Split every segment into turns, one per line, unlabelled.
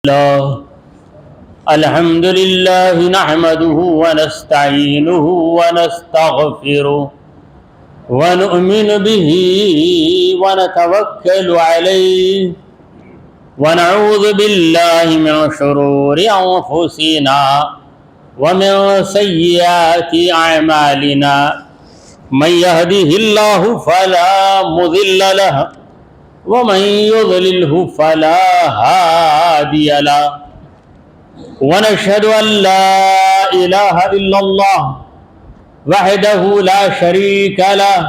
الله الحمد لله نحمده ونستعينه ونستغفره ونؤمن به ونتوكل عليه ونعوذ بالله من شرور أنفسنا ومن سيئات أعمالنا من يهده الله فلا مضل له ومن يضلله فلا هادي له ونشهد أن لا إله إلا الله وحده لا شريك له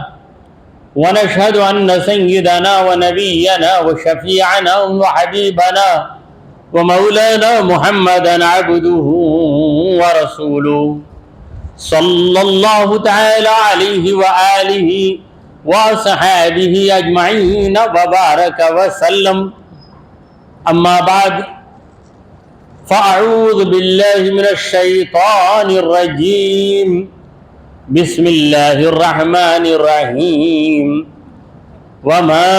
ونشهد أن سيدنا ونبينا وشفيعنا وحبيبنا ومولانا محمدا عبده ورسوله صلى الله تعالى عليه وآله وصحابه اجمعین وبارک وسلم اما بعد فاعوذ باللہ من الشیطان الرجیم بسم اللہ الرحمن الرحیم وما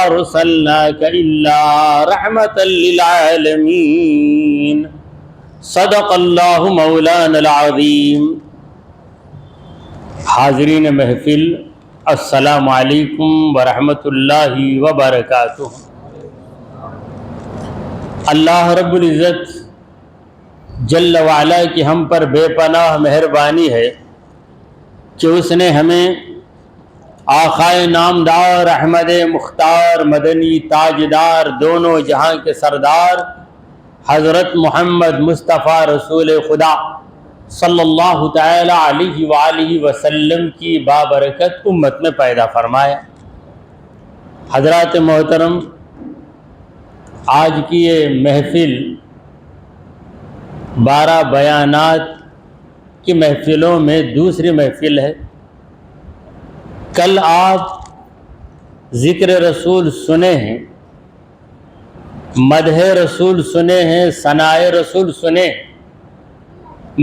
ارسلناک الا رحمتا للعالمین صدق اللہ مولانا العظیم۔ حاضرین محفل، السلام علیکم ورحمۃ اللہ وبرکاتہ۔ اللہ رب العزت جل وعلا کی ہم پر بے پناہ مہربانی ہے کہ اس نے ہمیں آقائے نامدار احمد مختار مدنی تاجدار دونوں جہاں کے سردار حضرت محمد مصطفیٰ رسول خدا صلی اللہ تعالی علیہ وآلہ وسلم کی بابرکت امت میں پیدا فرمایا۔ حضرات محترم، آج کی یہ محفل 12 بیانات کی محفلوں میں دوسری محفل ہے۔ کل آپ ذکر رسول سنے ہیں، مدح رسول سنے ہیں، ثناء رسول سنے ہیں،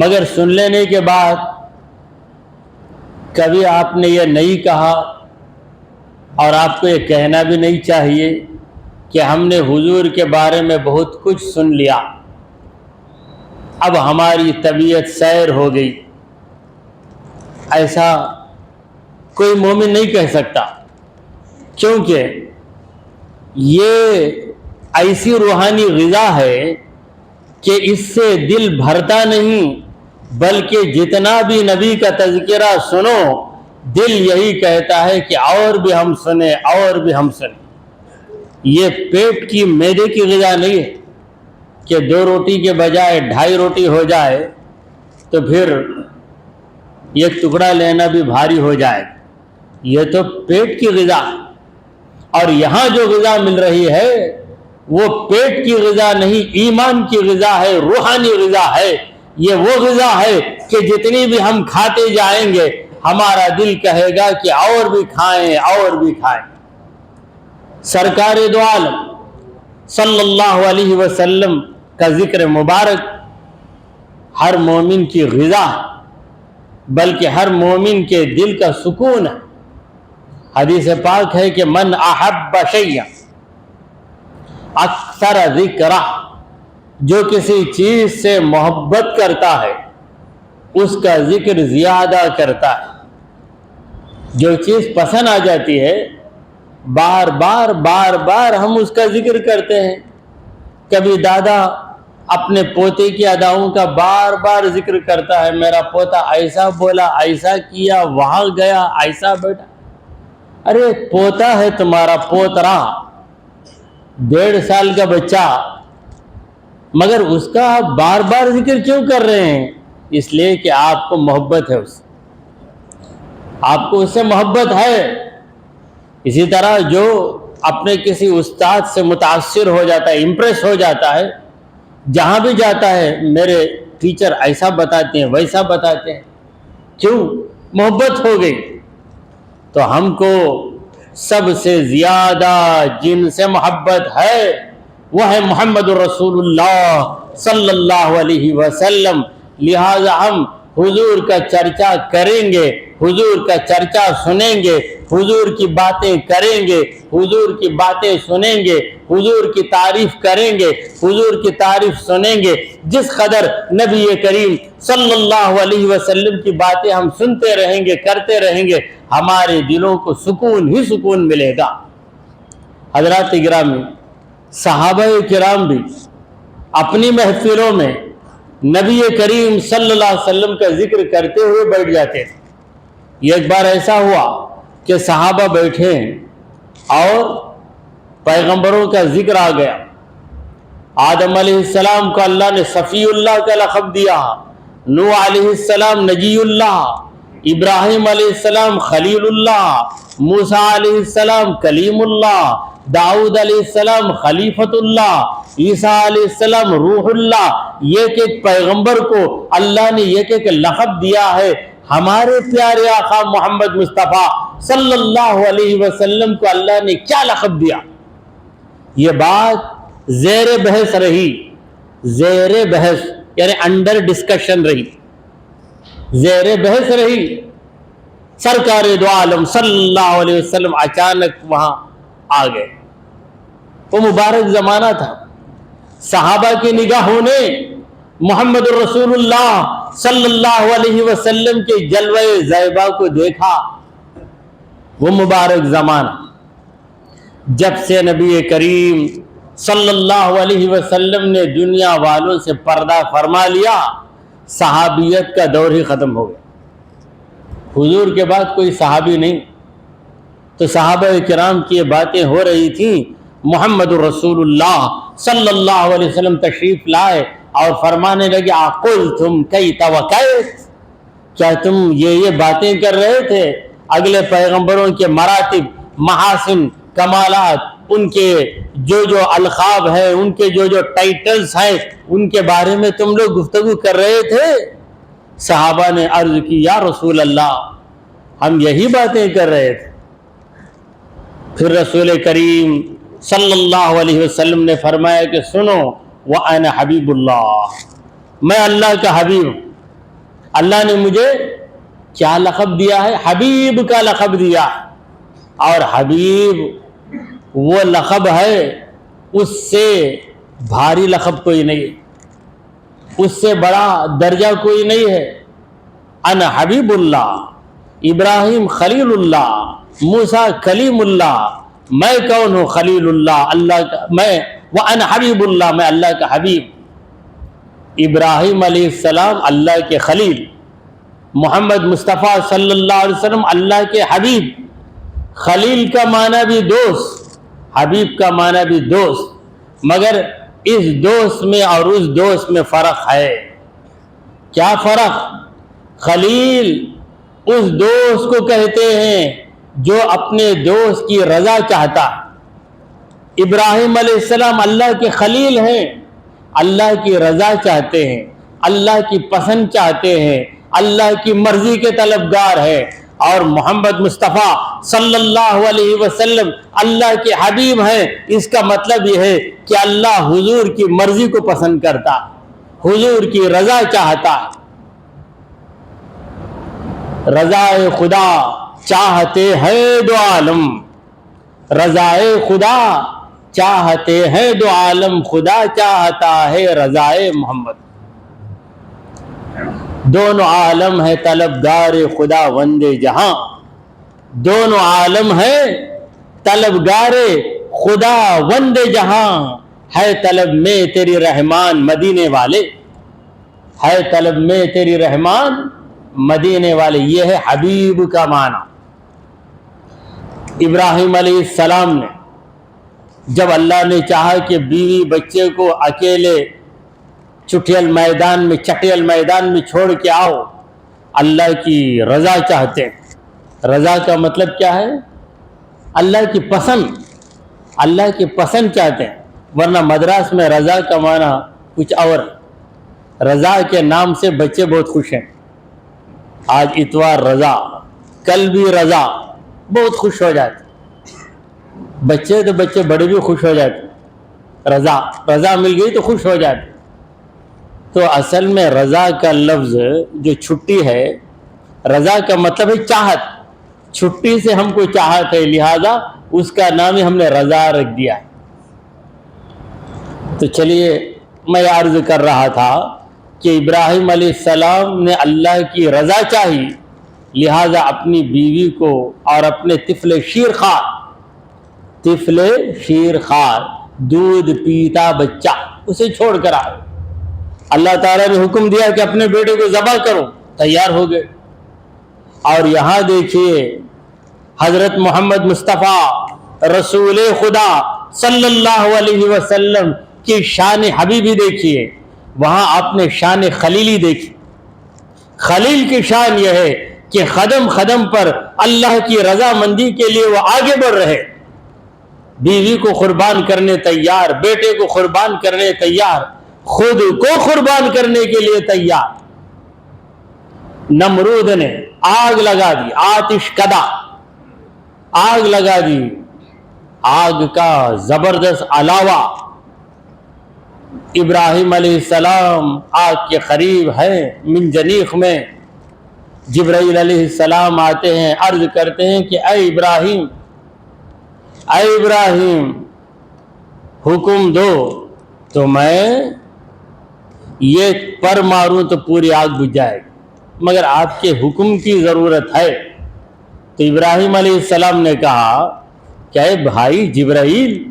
مگر سن لینے کے بعد کبھی آپ نے یہ نہیں کہا اور آپ کو یہ کہنا بھی نہیں چاہیے کہ ہم نے حضور کے بارے میں بہت کچھ سن لیا، اب ہماری طبیعت سیر ہو گئی۔ ایسا کوئی مومن نہیں کہہ سکتا، کیونکہ یہ ایسی روحانی غذا ہے کہ اس سے دل بھرتا نہیں، بلکہ جتنا بھی نبی کا تذکرہ سنو دل یہی کہتا ہے کہ اور بھی ہم سنیں، اور بھی ہم سنیں۔ یہ پیٹ کی معدے کی غذا نہیں ہے کہ 2 روٹی کے بجائے 2.5 روٹی ہو جائے تو پھر ایک ٹکڑا لینا بھی بھاری ہو جائے۔ یہ تو پیٹ کی غذا، اور یہاں جو غذا مل رہی ہے وہ پیٹ کی غذا نہیں، ایمان کی غذا ہے، روحانی غذا ہے۔ یہ وہ غذا ہے کہ جتنی بھی ہم کھاتے جائیں گے ہمارا دل کہے گا کہ اور بھی کھائیں، اور بھی کھائیں۔ سرکار دو عالم صلی اللہ علیہ وسلم کا ذکر مبارک ہر مومن کی غذا بلکہ ہر مومن کے دل کا سکون ہے۔ حدیث پاک ہے کہ من احب شیئا اکثر ذکرہ، جو کسی چیز سے محبت کرتا ہے اس کا ذکر زیادہ کرتا ہے۔ جو چیز پسند آ جاتی ہے بار بار ہم اس کا ذکر کرتے ہیں۔ کبھی دادا اپنے پوتے کی اداؤں کا بار بار ذکر کرتا ہے، میرا پوتا ایسا بولا، ایسا کیا، وہاں گیا، ایسا بیٹا۔ ارے پوتا ہے تمہارا، پوترا 1.5 سال کا بچہ، مگر اس کا آپ بار بار ذکر کیوں کر رہے ہیں؟ اس لیے کہ آپ کو محبت ہے اس سے، آپ کو اس سے محبت ہے۔ اسی طرح جو اپنے کسی استاد سے متاثر ہو جاتا ہے، امپریس ہو جاتا ہے، جہاں بھی جاتا ہے میرے ٹیچر ایسا بتاتے ہیں، ویسا بتاتے ہیں، کیوں؟ محبت ہو گئی۔ تو ہم کو سب سے زیادہ جن سے محبت ہے وہ ہے محمد رسول اللہ صلی اللہ علیہ وسلم۔ لہذا ہم حضور کا چرچا کریں گے، حضور کا چرچا سنیں گے، حضور کی باتیں کریں گے، حضور کی باتیں سنیں گے، حضور کی تعریف کریں گے، حضور کی تعریف سنیں گے۔ جس قدر نبی کریم صلی اللہ علیہ وسلم کی باتیں ہم سنتے رہیں گے، کرتے رہیں گے، ہمارے دلوں کو سکون ہی سکون ملے گا۔ حضرات گرامی، صحابہ کرام بھی اپنی محفلوں میں نبی کریم صلی اللہ علیہ وسلم کا ذکر کرتے ہوئے بیٹھ جاتے تھے۔ یہ ایک بار ایسا ہوا کہ صحابہ بیٹھے اور پیغمبروں کا ذکر آ گیا۔ آدم علیہ السلام کو اللہ نے صفی اللہ کا لقب دیا، نوح علیہ السلام نجی اللہ، ابراہیم علیہ السلام خلیل اللہ، موسیٰ علیہ السلام کلیم اللہ، داؤد علیہ السلام خلیفۃ اللہ، عیسیٰ علیہ السلام روح اللہ۔ ایک ایک پیغمبر کو اللہ نے ایک ایک لقب دیا ہے۔ ہمارے پیارے آقا محمد مصطفیٰ صلی اللہ علیہ وسلم کو اللہ نے کیا لقب دیا؟ یہ بات زیر بحث رہی، زیر بحث یعنی انڈر ڈسکشن رہی، زیر بحث رہی۔ سرکار دو عالم صلی اللہ علیہ وسلم اچانک وہاں آ گئے۔ وہ مبارک زمانہ تھا، صحابہ کی نگاہوں نے محمد رسول اللہ صلی اللہ علیہ وسلم کے جلوہ زیبا کو دیکھا۔ وہ مبارک زمانہ جب سے نبی کریم صلی اللہ علیہ وسلم نے دنیا والوں سے پردہ فرما لیا، صحابیت کا دور ہی ختم ہو گیا۔ حضور کے بعد کوئی صحابی نہیں، تو صحابہ کرام کی یہ باتیں ہو رہی تھیں۔ محمد رسول اللہ صلی اللہ علیہ وسلم تشریف لائے اور فرمانے لگے اقلتم کیت وکیت، کیا تم یہ باتیں کر رہے تھے؟ اگلے پیغمبروں کے مراتب، محاسن، کمالات، ان کے جو القاب ہیں، ان کے جو ٹائٹلز ہیں، ان کے بارے میں تم لوگ گفتگو کر رہے تھے؟ صحابہ نے عرض کی یا رسول اللہ، ہم یہی باتیں کر رہے تھے۔ پھر رسول کریم صلی اللہ علیہ وسلم نے فرمایا کہ سنو، وَأَنَا حبیب اللہ، میں اللہ کا حبیب ہوں۔ اللہ نے مجھے کیا لقب دیا ہے؟ حبیب کا لقب دیا ہے، اور حبیب وہ لقب ہے، اس سے بھاری لقب کوئی نہیں، اس سے بڑا درجہ کوئی نہیں ہے۔ انا حبیب اللہ، ابراہیم خلیل اللہ، موسیٰ کلیم اللہ، میں کون ہوں؟ خلیل اللہ، اللہ کا میں، وَأَنَا حبیب اللہ، میں اللہ کا حبیب۔ ابراہیم علیہ السلام اللہ کے خلیل، محمد مصطفیٰ صلی اللہ علیہ وسلم اللہ کے حبیب۔ خلیل کا معنی بھی دوست، حبیب کا معنی بھی دوست، مگر اس دوست میں اور اس دوست میں فرق ہے۔ کیا فرق؟ خلیل اس دوست کو کہتے ہیں جو اپنے دوست کی رضا چاہتا ہے۔ ابراہیم علیہ السلام اللہ کے خلیل ہیں، اللہ کی رضا چاہتے ہیں، اللہ کی پسند چاہتے ہیں، اللہ کی مرضی کے طلبگار ہیں۔ اور محمد مصطفیٰ صلی اللہ علیہ وسلم اللہ کے حبیب ہیں، اس کا مطلب یہ ہے کہ اللہ حضور کی مرضی کو پسند کرتا، حضور کی رضا چاہتا ہے۔ رضائے خدا چاہتے ہیں دو عالم، رضائے خدا چاہتے ہیں دو عالم، خدا چاہتا ہے رضائے محمد۔ دونوں عالم ہے طلبگار خدا وندے جہاں، دونوں عالم ہے طلبگار خدا وندے جہاں، ہے طلب میں تیری رحمان مدینے والے، ہے طلب میں تیری رحمان مدینے والے۔ یہ ہے حبیب کا معنی۔ ابراہیم علیہ السلام نے جب اللہ نے چاہا کہ بیوی بچے کو اکیلے چٹیل میدان میں چھوڑ کے آؤ، اللہ کی رضا چاہتے ہیں۔ رضا کا مطلب کیا ہے؟ اللہ کی پسند، اللہ کی پسند چاہتے ہیں، ورنہ مدراس میں رضا کا معنی کچھ اور ہے۔ رضا کے نام سے بچے بہت خوش ہیں۔ آج اتوار رضا، کل بھی رضا، بہت خوش ہو جاتے بچے، تو بچے بڑے بھی خوش ہو جاتے۔ رضا مل گئی تو خوش ہو جاتے۔ تو اصل میں رضا کا لفظ جو چھٹی ہے، رضا کا مطلب ہے چاہت، چھٹی سے ہم کو چاہت ہے، لہذا اس کا نام ہی ہم نے رضا رکھ دیا ہے۔ تو چلیے میں عرض کر رہا تھا کہ ابراہیم علیہ السلام نے اللہ کی رضا چاہی، لہذا اپنی بیوی کو اور اپنے طفل شیرخوار دودھ پیتا بچہ اسے چھوڑ کر آئے۔ اللہ تعالیٰ نے حکم دیا کہ اپنے بیٹے کو ذبح کرو، تیار ہو گئے۔ اور یہاں دیکھیے حضرت محمد مصطفیٰ رسول خدا صلی اللہ علیہ وسلم کی شان حبیبی دیکھیے، وہاں آپ نے شان خلیلی دیکھی۔ خلیل کی شان یہ ہے کہ قدم قدم پر اللہ کی رضا مندی کے لیے وہ آگے بڑھ رہے، بیوی کو قربان کرنے تیار، بیٹے کو قربان کرنے تیار، خود کو قربان کرنے کے لیے تیار۔ نمرود نے آگ لگا دی، آتش کدا آگ لگا دی، آگ کا زبردست علاوہ، ابراہیم علیہ السلام آگ کے قریب ہیں، منجنیق میں جبرائیل علیہ السلام آتے ہیں، عرض کرتے ہیں کہ اے ابراہیم حکم دو تو میں یہ پر ماروں تو پوری آگ بجھ جائے گی، مگر آپ کے حکم کی ضرورت ہے۔ تو ابراہیم علیہ السلام نے کہا کہ اے بھائی جبرائیل،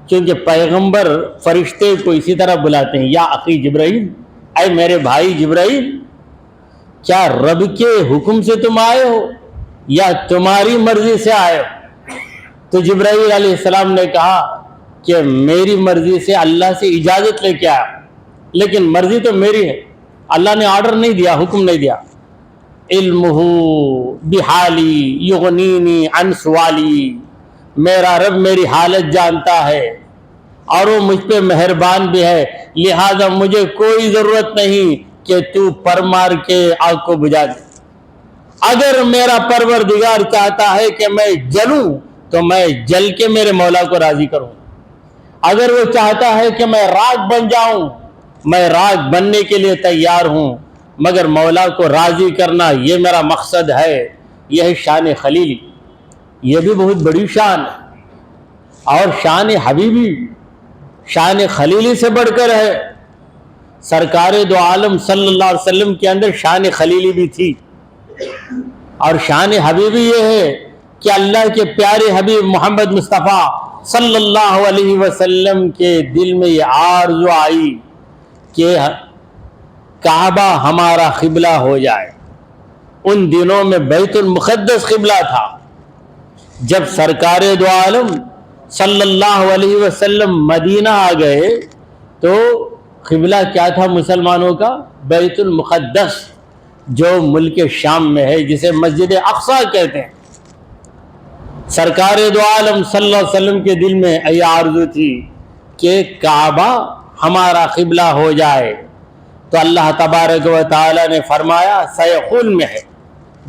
کیونکہ پیغمبر فرشتے کو اسی طرح بلاتے ہیں، یا اخی جبرائیل، اے میرے بھائی جبرائیل، کیا رب کے حکم سے تم آئے ہو یا تمہاری مرضی سے آئے ہو؟ تو جبرائیل علیہ السلام نے کہا کہ میری مرضی سے اللہ سے اجازت لے کے آیا، لیکن مرضی تو میری ہے، اللہ نے آرڈر نہیں دیا، حکم نہیں دیا۔ علمہ بحالی یغنینی عن سوالی، میرا رب میری حالت جانتا ہے اور وہ مجھ پہ مہربان بھی ہے، لہذا مجھے کوئی ضرورت نہیں کہ تو پر مار کے آگ کو بجھا دے۔ اگر میرا پروردگار چاہتا ہے کہ میں جلوں تو میں جل کے میرے مولا کو راضی کروں، اگر وہ چاہتا ہے کہ میں راگ بن جاؤں، میں راگ بننے کے لیے تیار ہوں، مگر مولا کو راضی کرنا یہ میرا مقصد ہے۔ یہ ہے شان خلیلی، یہ بھی بہت بڑی شان ہے، اور شان حبیبی شان خلیلی سے بڑھ کر ہے۔ سرکار دو عالم صلی اللہ علیہ وسلم کے اندر شان خلیلی بھی تھی، اور شان حبیبی یہ ہے کہ اللہ کے پیارے حبیب محمد مصطفیٰ صلی اللہ علیہ وسلم کے دل میں یہ آرزو آئی کہ کعبہ ہمارا قبلہ ہو جائے۔ ان دنوں میں بیت المقدس قبلہ تھا۔ جب سرکار دو عالم صلی اللہ علیہ وسلم مدینہ آ گئے تو قبلہ کیا تھا مسلمانوں کا؟ بیت المقدس، جو ملک شام میں ہے، جسے مسجد اقصی کہتے ہیں۔ سرکار دو عالم صلی اللہ علیہ وسلم کے دل میں یہ آرزو تھی کہ کعبہ ہمارا قبلہ ہو جائے، تو اللہ تبارک و تعالی نے فرمایا، سیقول میں ہے،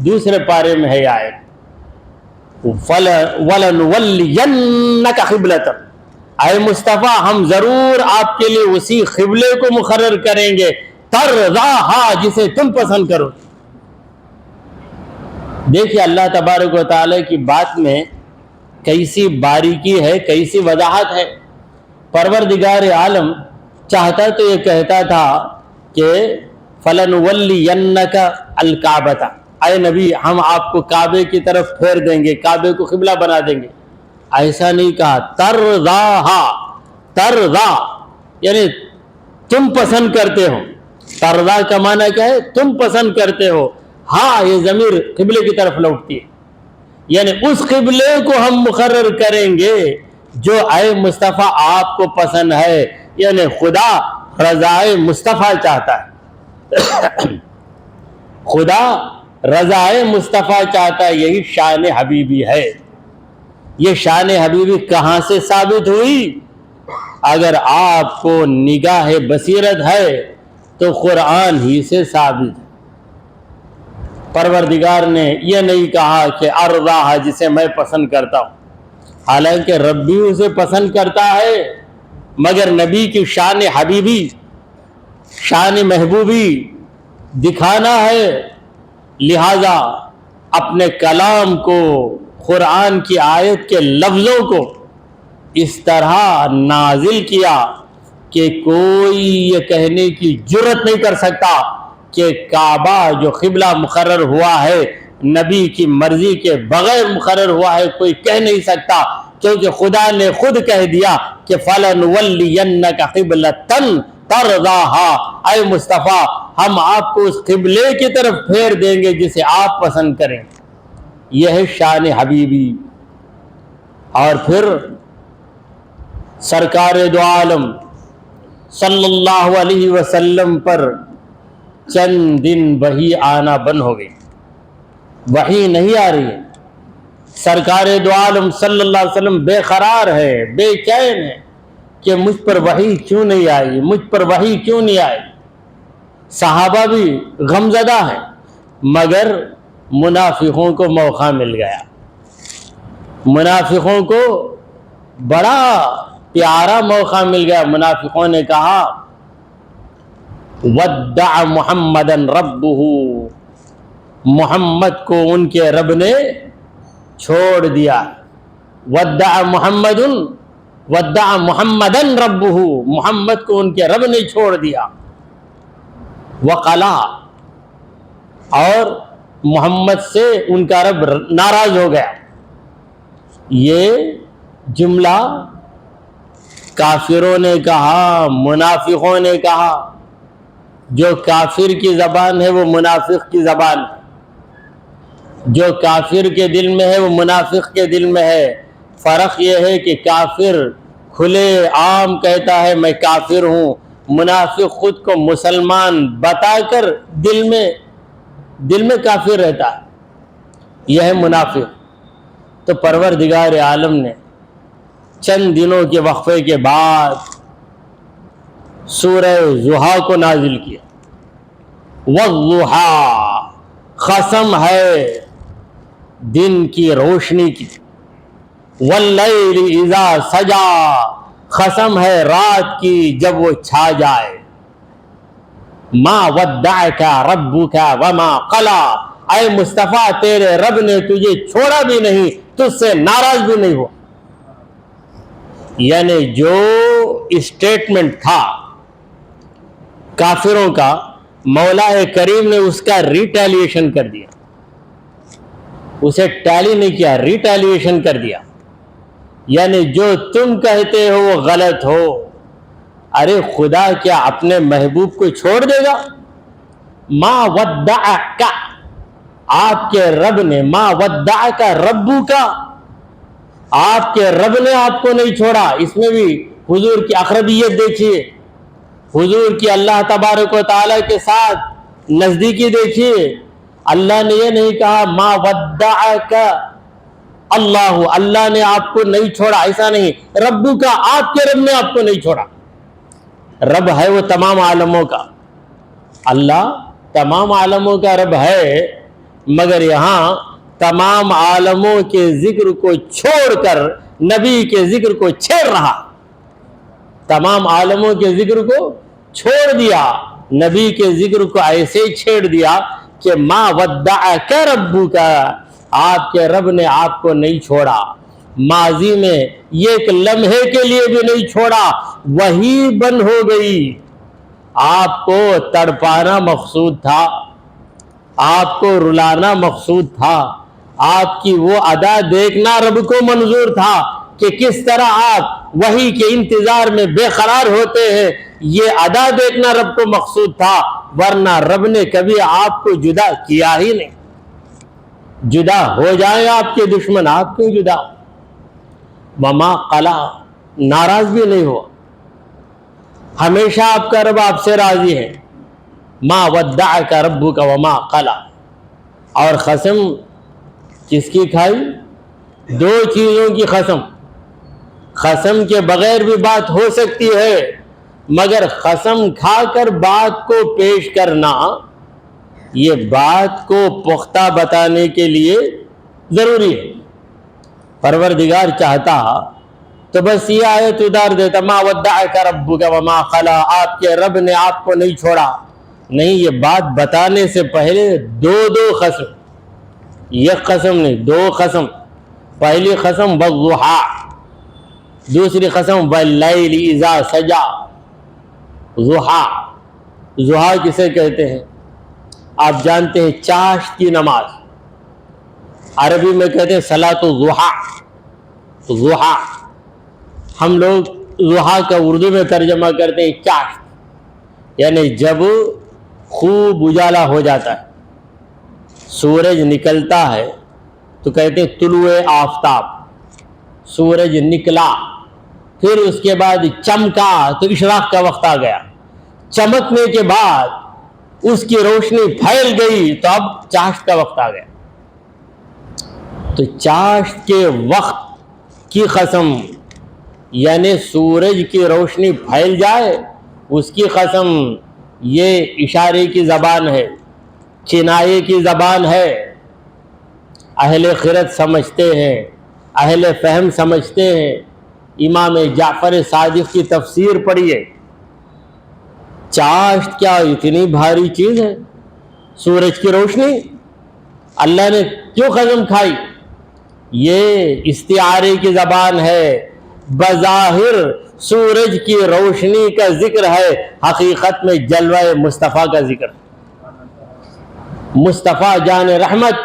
دوسرے پارے میں ہے آیت، وَلَنُوَلِّيَنَّكَ قِبْلَةً، اے مصطفیٰ ہم ضرور آپ کے لیے اسی قبلے کو مقرر کریں گے، ترضاها، جسے تم پسند کرو۔ دیکھیے اللہ تبارک و تعالی کی بات میں کیسی باریکی ہے، کیسی وضاحت ہے۔ پروردگار عالم چاہتا تو یہ کہتا تھا کہ فَلَنُوَلِّيَنَّكَ الْكَعْبَةَ، اے نبی ہم آپ کو کعبے کی طرف پھیر دیں گے، کعبے کو قبلہ بنا دیں گے۔ ایسا نہیں کہا، ترضا یعنی تم پسند کرتے ہو۔ ترضا کا معنی کیا ہے؟ تم پسند کرتے ہو۔ ہاں، یہ ضمیر قبلے کی طرف لوٹتی ہے، یعنی اس قبلے کو ہم مقرر کریں گے جو اے مصطفیٰ آپ کو پسند ہے، یعنی خدا رضائے مصطفیٰ چاہتا ہے۔ خدا رضائے مصطفیٰ چاہتا ہے، یہی شان حبیبی ہے۔ یہ شان حبیبی کہاں سے ثابت ہوئی؟ اگر آپ کو نگاہ بصیرت ہے تو قرآن ہی سے ثابت ہے۔ پروردگار نے یہ نہیں کہا کہ ارضاہ، جسے میں پسند کرتا ہوں، حالانکہ رب بھی اسے پسند کرتا ہے، مگر نبی کی شان حبیبی، شان محبوبی دکھانا ہے، لہذا اپنے کلام کو، قرآن کی آیت کے لفظوں کو اس طرح نازل کیا کہ کوئی یہ کہنے کی جرت نہیں کر سکتا کہ کعبہ جو قبلہ مقرر ہوا ہے نبی کی مرضی کے بغیر مقرر ہوا ہے، کوئی کہہ نہیں سکتا، کیونکہ خدا نے خود کہہ دیا کہ فَلَنُوَلِّيَنَّكَ قِبْلَةً تَرْضَاهَا، اے مصطفیٰ ہم آپ کو اس قبلے کی طرف پھیر دیں گے جسے آپ پسند کریں۔ یہ ہے شان حبیبی۔ اور پھر سرکار دو عالم صلی اللہ علیہ وسلم پر چند دن وحی آنا بند ہو گئی، وحی نہیں آ رہی ہے۔ سرکار دو عالم صلی اللہ علیہ وسلم بے قرار ہے، بے چین ہے کہ مجھ پر وحی کیوں نہیں آئی، مجھ پر وحی کیوں نہیں آئی۔ صحابہ بھی غمزدہ ہیں، مگر منافقوں کو موقع مل گیا۔ منافقوں کو بڑا پیارا موقع مل گیا۔ منافقوں نے کہا وَدَّعَ مُحَمَّدًا رَبُّهُ، محمد کو ان کے رب نے چھوڑ دیا۔ وَدَّعَ مُحَمَّدًا رَبُّهُ، محمد کو ان کے رب نے چھوڑ دیا۔ وَقَلَا، اور محمد سے ان کا رب ناراض ہو گیا۔ یہ جملہ کافروں نے کہا، منافقوں نے کہا۔ جو کافر کی زبان ہے وہ منافق کی زبان ہے، جو کافر کے دل میں ہے وہ منافق کے دل میں ہے۔ فرق یہ ہے کہ کافر کھلے عام کہتا ہے میں کافر ہوں، منافق خود کو مسلمان بتا کر دل میں کافر رہتا ہے، یہ ہے منافق۔ تو پروردگار عالم نے چند دنوں کے وقفے کے بعد سورہ ضحیٰ کو نازل کیا۔ والضحیٰ، قسم ہے دن کی روشنی کی۔ واللیل اذا سجا، قسم ہے رات کی جب وہ چھا جائے۔ ما ودعک ربک وما قلا، اے مصطفیٰ تیرے رب نے تجھے چھوڑا بھی نہیں، تجھ سے ناراض بھی نہیں ہوا۔ یعنی جو اسٹیٹمنٹ تھا کافروں کا، مولا کریم نے اس کا ریٹیلیشن کر دیا، اسے ٹیلی نہیں کیا، ریٹیلیشن کر دیا۔ یعنی جو تم کہتے ہو وہ غلط ہو۔ ارے خدا کیا اپنے محبوب کو چھوڑ دے گا؟ ما ودعک، آپ کے رب نے، ما ودعک ربک، آپ کے رب نے آپ کو نہیں چھوڑا۔ اس میں بھی حضور کی اقربیت دیکھیے، حضور کی اللہ تبارک و تعالیٰ کے ساتھ نزدیکی دیکھیے۔ اللہ نے یہ نہیں کہا ما ودعک اللہ، اللہ نے آپ کو نہیں چھوڑا، ایسا نہیں۔ ربو کا، آپ کے رب نے آپ کو نہیں چھوڑا۔ رب ہے وہ تمام عالموں کا، اللہ تمام عالموں کا رب ہے، مگر یہاں تمام عالموں کے ذکر کو چھوڑ کر نبی کے ذکر کو چھیڑ رہا۔ تمام عالموں کے ذکر کو چھوڑ دیا، نبی کے ذکر کو ایسے چھیڑ دیا کہ ما ودعک ربک، آپ کے رب نے آپ کو نہیں چھوڑا۔ ماضی میں ایک لمحے کے لیے بھی نہیں چھوڑا، وہی بند ہو گئی۔ آپ کو تڑپانا مقصود تھا، آپ کو رلانا مقصود تھا، آپ کی وہ ادا دیکھنا رب کو منظور تھا کہ کس طرح آپ وحی کے انتظار میں بے قرار ہوتے ہیں، یہ ادا دیکھنا رب کو مقصود تھا، ورنہ رب نے کبھی آپ کو جدا کیا ہی نہیں۔ جدا ہو جائیں آپ کے دشمن، آپ کیوں جدا؟ وما قلا، ناراض بھی نہیں ہوا، ہمیشہ آپ کا رب آپ سے راضی ہے۔ ما ودعک ربک وما قلا۔ اور قسم کس کی کھائی؟ دو چیزوں کی قسم۔ قسم کے بغیر بھی بات ہو سکتی ہے، مگر قسم کھا کر بات کو پیش کرنا، یہ بات کو پختہ بتانے کے لیے ضروری ہے۔ پروردگار چاہتا تو بس یہ آیت اتار دیتا ما ودعک ربک وما قلی، آپ کے رب نے آپ کو نہیں چھوڑا. نہیں، یہ بات بتانے سے پہلے دو قسم، ایک قسم نہیں، دو قسم. پہلی قسم والضحیٰ، دوسری قسم واللیل اذا سجا. ضحیٰ کسے کہتے ہیں؟ آپ جانتے ہیں چاشت کی نماز، عربی میں کہتے ہیں صلاۃ الضحیٰ. ضحیٰ ہم لوگ ضحیٰ کا اردو میں ترجمہ کرتے ہیں چاشت، یعنی جب خوب اجالا ہو جاتا ہے، سورج نکلتا ہے تو کہتے ہیں طلوع آفتاب. سورج نکلا، پھر اس کے بعد چمکا تو اشراق کا وقت آ گیا. چمکنے کے بعد اس کی روشنی پھیل گئی تو اب چاشت کا وقت آ گیا. تو چاشت کے وقت کی قسم، یعنی سورج کی روشنی پھیل جائے اس کی قسم، یہ اشارے کی زبان ہے، کنایے کی زبان ہے. اہل خرد سمجھتے ہیں، اہل فہم سمجھتے ہیں. امام جعفر صادق کی تفسیر پڑھیے. چاشت کیا اتنی بھاری چیز ہے؟ سورج کی روشنی اللہ نے کیوں قسم کھائی؟ یہ استعارے کی زبان ہے. بظاہر سورج کی روشنی کا ذکر ہے، حقیقت میں جلوہ مصطفیٰ کا ذکر ہے. مصطفیٰ جان رحمت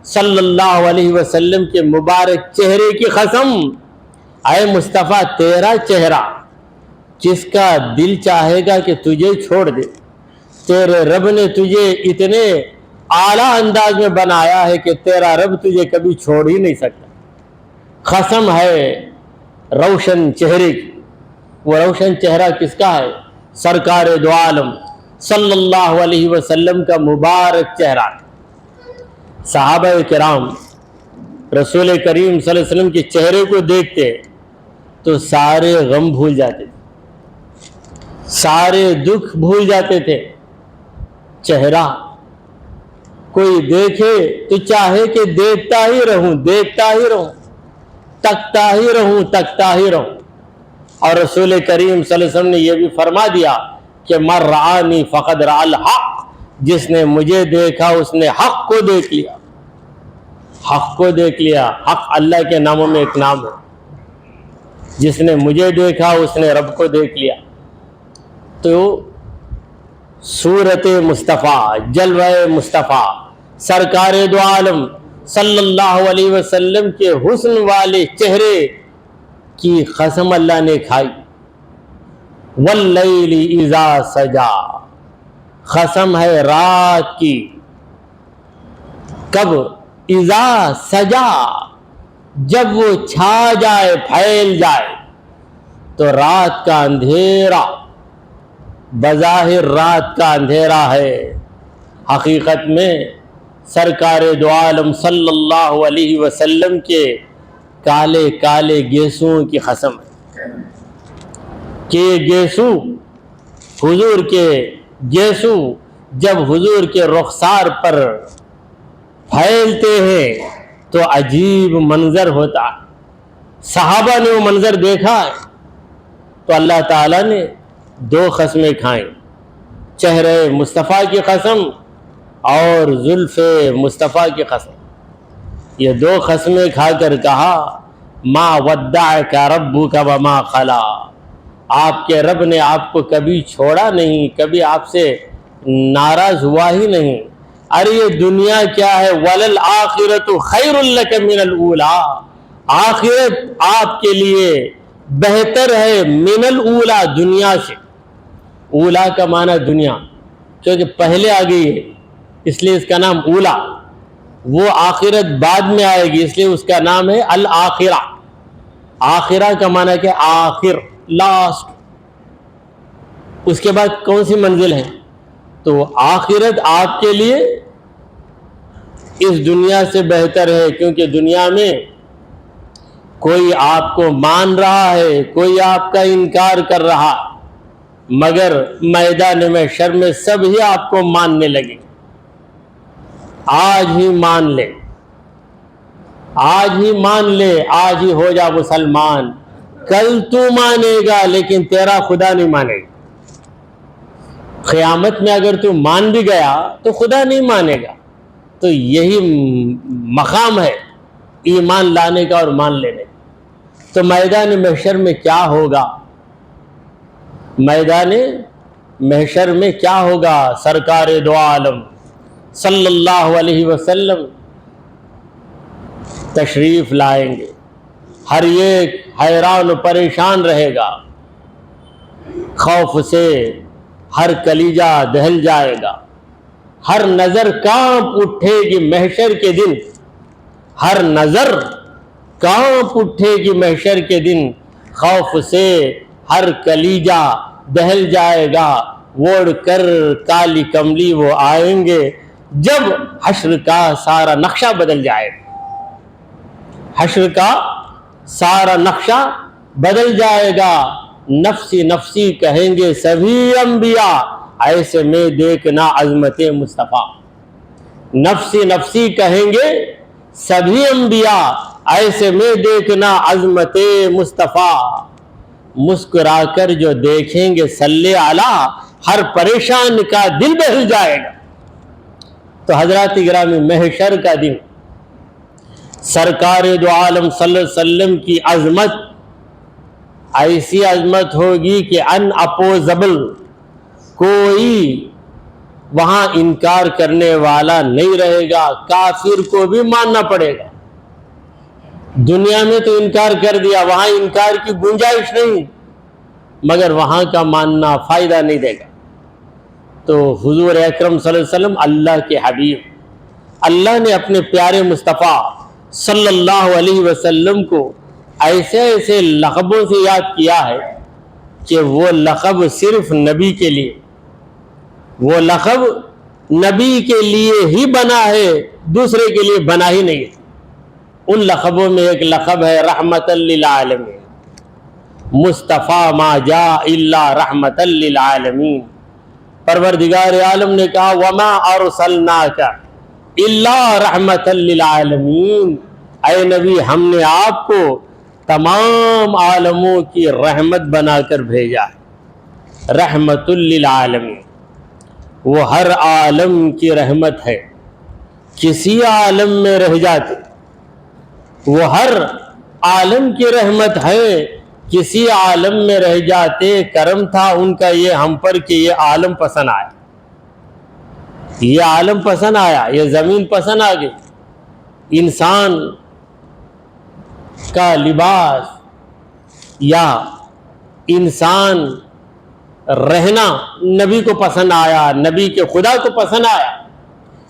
صلی اللہ علیہ وسلم کے مبارک چہرے کی قسم. اے مصطفیٰ، تیرا چہرہ جس کا دل چاہے گا کہ تجھے چھوڑ دے، تیرے رب نے تجھے اتنے اعلیٰ انداز میں بنایا ہے کہ تیرا رب تجھے کبھی چھوڑ ہی نہیں سکتا. قسم ہے روشن چہرے کی. وہ روشن چہرہ کس کا ہے؟ سرکار دو عالم صلی اللہ علیہ وسلم کا مبارک چہرہ. صحابہ کرام رسول کریم صلی اللہ علیہ وسلم کے چہرے کو دیکھتے تو سارے غم بھول جاتے تھے، سارے دکھ بھول جاتے تھے. چہرہ کوئی دیکھے تو چاہے کہ دیکھتا ہی رہوں، دیکھتا ہی رہوں، تکتا ہی رہوں، تکتا ہی رہوں. اور رسول کریم صلی اللہ علیہ وسلم نے یہ بھی فرما دیا کہ من رآنی فقد رأى الحق، جس نے مجھے دیکھا اس نے حق کو دیکھ لیا. حق کو دیکھ لیا. حق اللہ کے ناموں میں ایک نام ہے. جس نے مجھے دیکھا اس نے رب کو دیکھ لیا. تو صورت مصطفیٰ، جلوہ مصطفیٰ، سرکار دو عالم صلی اللہ علیہ وسلم کے حسن والے چہرے کی قسم اللہ نے کھائی. واللیل اذا سجا، قسم ہے رات کی. کب؟ اذا سجا، جب وہ چھا جائے، پھیل جائے. تو رات کا اندھیرا بظاہر رات کا اندھیرا ہے، حقیقت میں سرکار دو عالم صلی اللہ علیہ وسلم کے کالے کالے گیسوں کی قسم ہے کہ گیسو، حضور کے گیسو جب حضور کے رخسار پر پھیلتے ہیں تو عجیب منظر ہوتا ہے. صحابہ نے وہ منظر دیکھا ہے تو اللہ تعالیٰ نے دو قسمیں کھائیں، چہرے مصطفیٰ کی قسم اور زلف مصطفیٰ کی قسم. یہ دو قسمیں کھا کر کہا ما ودعک ربک وما قلی، آپ کے رب نے آپ کو کبھی چھوڑا نہیں، کبھی آپ سے ناراض ہوا ہی نہیں. ارے یہ دنیا کیا ہے؟ وَلَلْآخِرَةُ خَيْرٌ لَكَ مِنَ الْأُولَىٰ، آخرت آپ کے لیے بہتر ہے من الاولا، دنیا سے. اولا کا معنی دنیا، کیونکہ پہلے آ گئی ہے اس لیے اس کا نام اولا. وہ آخرت بعد میں آئے گی اس لیے اس کا نام ہے الآخرہ. آخرہ کا معنی کیا؟ آخر، لاسٹ. اس کے بعد کون سی منزل ہے؟ تو آخرت آپ کے لیے اس دنیا سے بہتر ہے، کیونکہ دنیا میں کوئی آپ کو مان رہا ہے، کوئی آپ کا انکار کر رہا، مگر میدان محشر میں سب ہی آپ کو ماننے لگے. آج ہی مان لے، آج ہی مان لے، آج ہی ہو جا مسلمان. کل تو مانے گا لیکن تیرا خدا نہیں مانے گا. قیامت میں اگر تو مان بھی گیا تو خدا نہیں مانے گا. تو یہی مقام ہے ایمان لانے کا اور مان لینے کا. تو میدان محشر میں کیا ہوگا؟ میدان محشر میں کیا ہوگا؟ سرکار دو عالم صلی اللہ علیہ وسلم تشریف لائیں گے. ہر ایک حیران و پریشان رہے گا، خوف سے ہر کلیجہ دہل جائے گا، ہر نظر کانپ اٹھے گی محشر کے دن، ہر نظر کانپ اٹھے گی محشر کے دن. خوف سے ہر کلیجہ دہل جائے گا. اوڑھ کر کالی کملی وہ آئیں گے جب حشر کا سارا نقشہ بدل جائے گا. حشر کا سارا نقشہ بدل جائے گا. نفسی نفسی کہیں گے سبھی انبیاء، ایسے میں دیکھنا عظمت مصطفیٰ. نفسی نفسی کہیں گے سبھی انبیاء، ایسے میں دیکھنا عظمت مصطفیٰ. مسکرا کر جو دیکھیں گے صلی علی، ہر پریشان کا دل بہل جائے گا. تو حضرات گرامی، محشر کا دن سرکار دو عالم صلی اللہ علیہ وسلم کی عظمت ایسی عظمت ہوگی کہ ان اپوزبل، کوئی وہاں انکار کرنے والا نہیں رہے گا. کافر کو بھی ماننا پڑے گا. دنیا میں تو انکار کر دیا، وہاں انکار کی گنجائش نہیں، مگر وہاں کا ماننا فائدہ نہیں دے گا. تو حضور اکرم صلی اللہ علیہ وسلم اللہ کے حبیب، اللہ نے اپنے پیارے مصطفیٰ صلی اللہ علیہ وسلم کو ایسے ایسے لقبوں سے یاد کیا ہے کہ وہ لقب صرف نبی کے لیے، وہ لقب نبی کے لیے ہی بنا ہے، دوسرے کے لیے بنا ہی نہیں ہے. ان لقبوں میں ایک لقب ہے رحمت للعالمین. مصطفیٰ ما جاء الا رحمت للعالمین. پروردگار عالم نے کہا وما ارسلناک الا رحمت للعالمین. اے نبی، ہم نے آپ کو تمام عالموں کی رحمت بنا کر بھیجا ہے. رحمت للعالمین، وہ ہر عالم کی رحمت ہے. کسی عالم میں رہ جاتے وہ ہر عالم کی رحمت ہے. کسی عالم میں رہ جاتے کرم تھا ان کا یہ ہم پر کہ یہ عالم پسند آیا، یہ عالم پسند آیا، یہ زمین پسند آ گئی. انسان کا لباس یا انسان رہنا نبی کو پسند آیا، نبی کے خدا کو پسند آیا.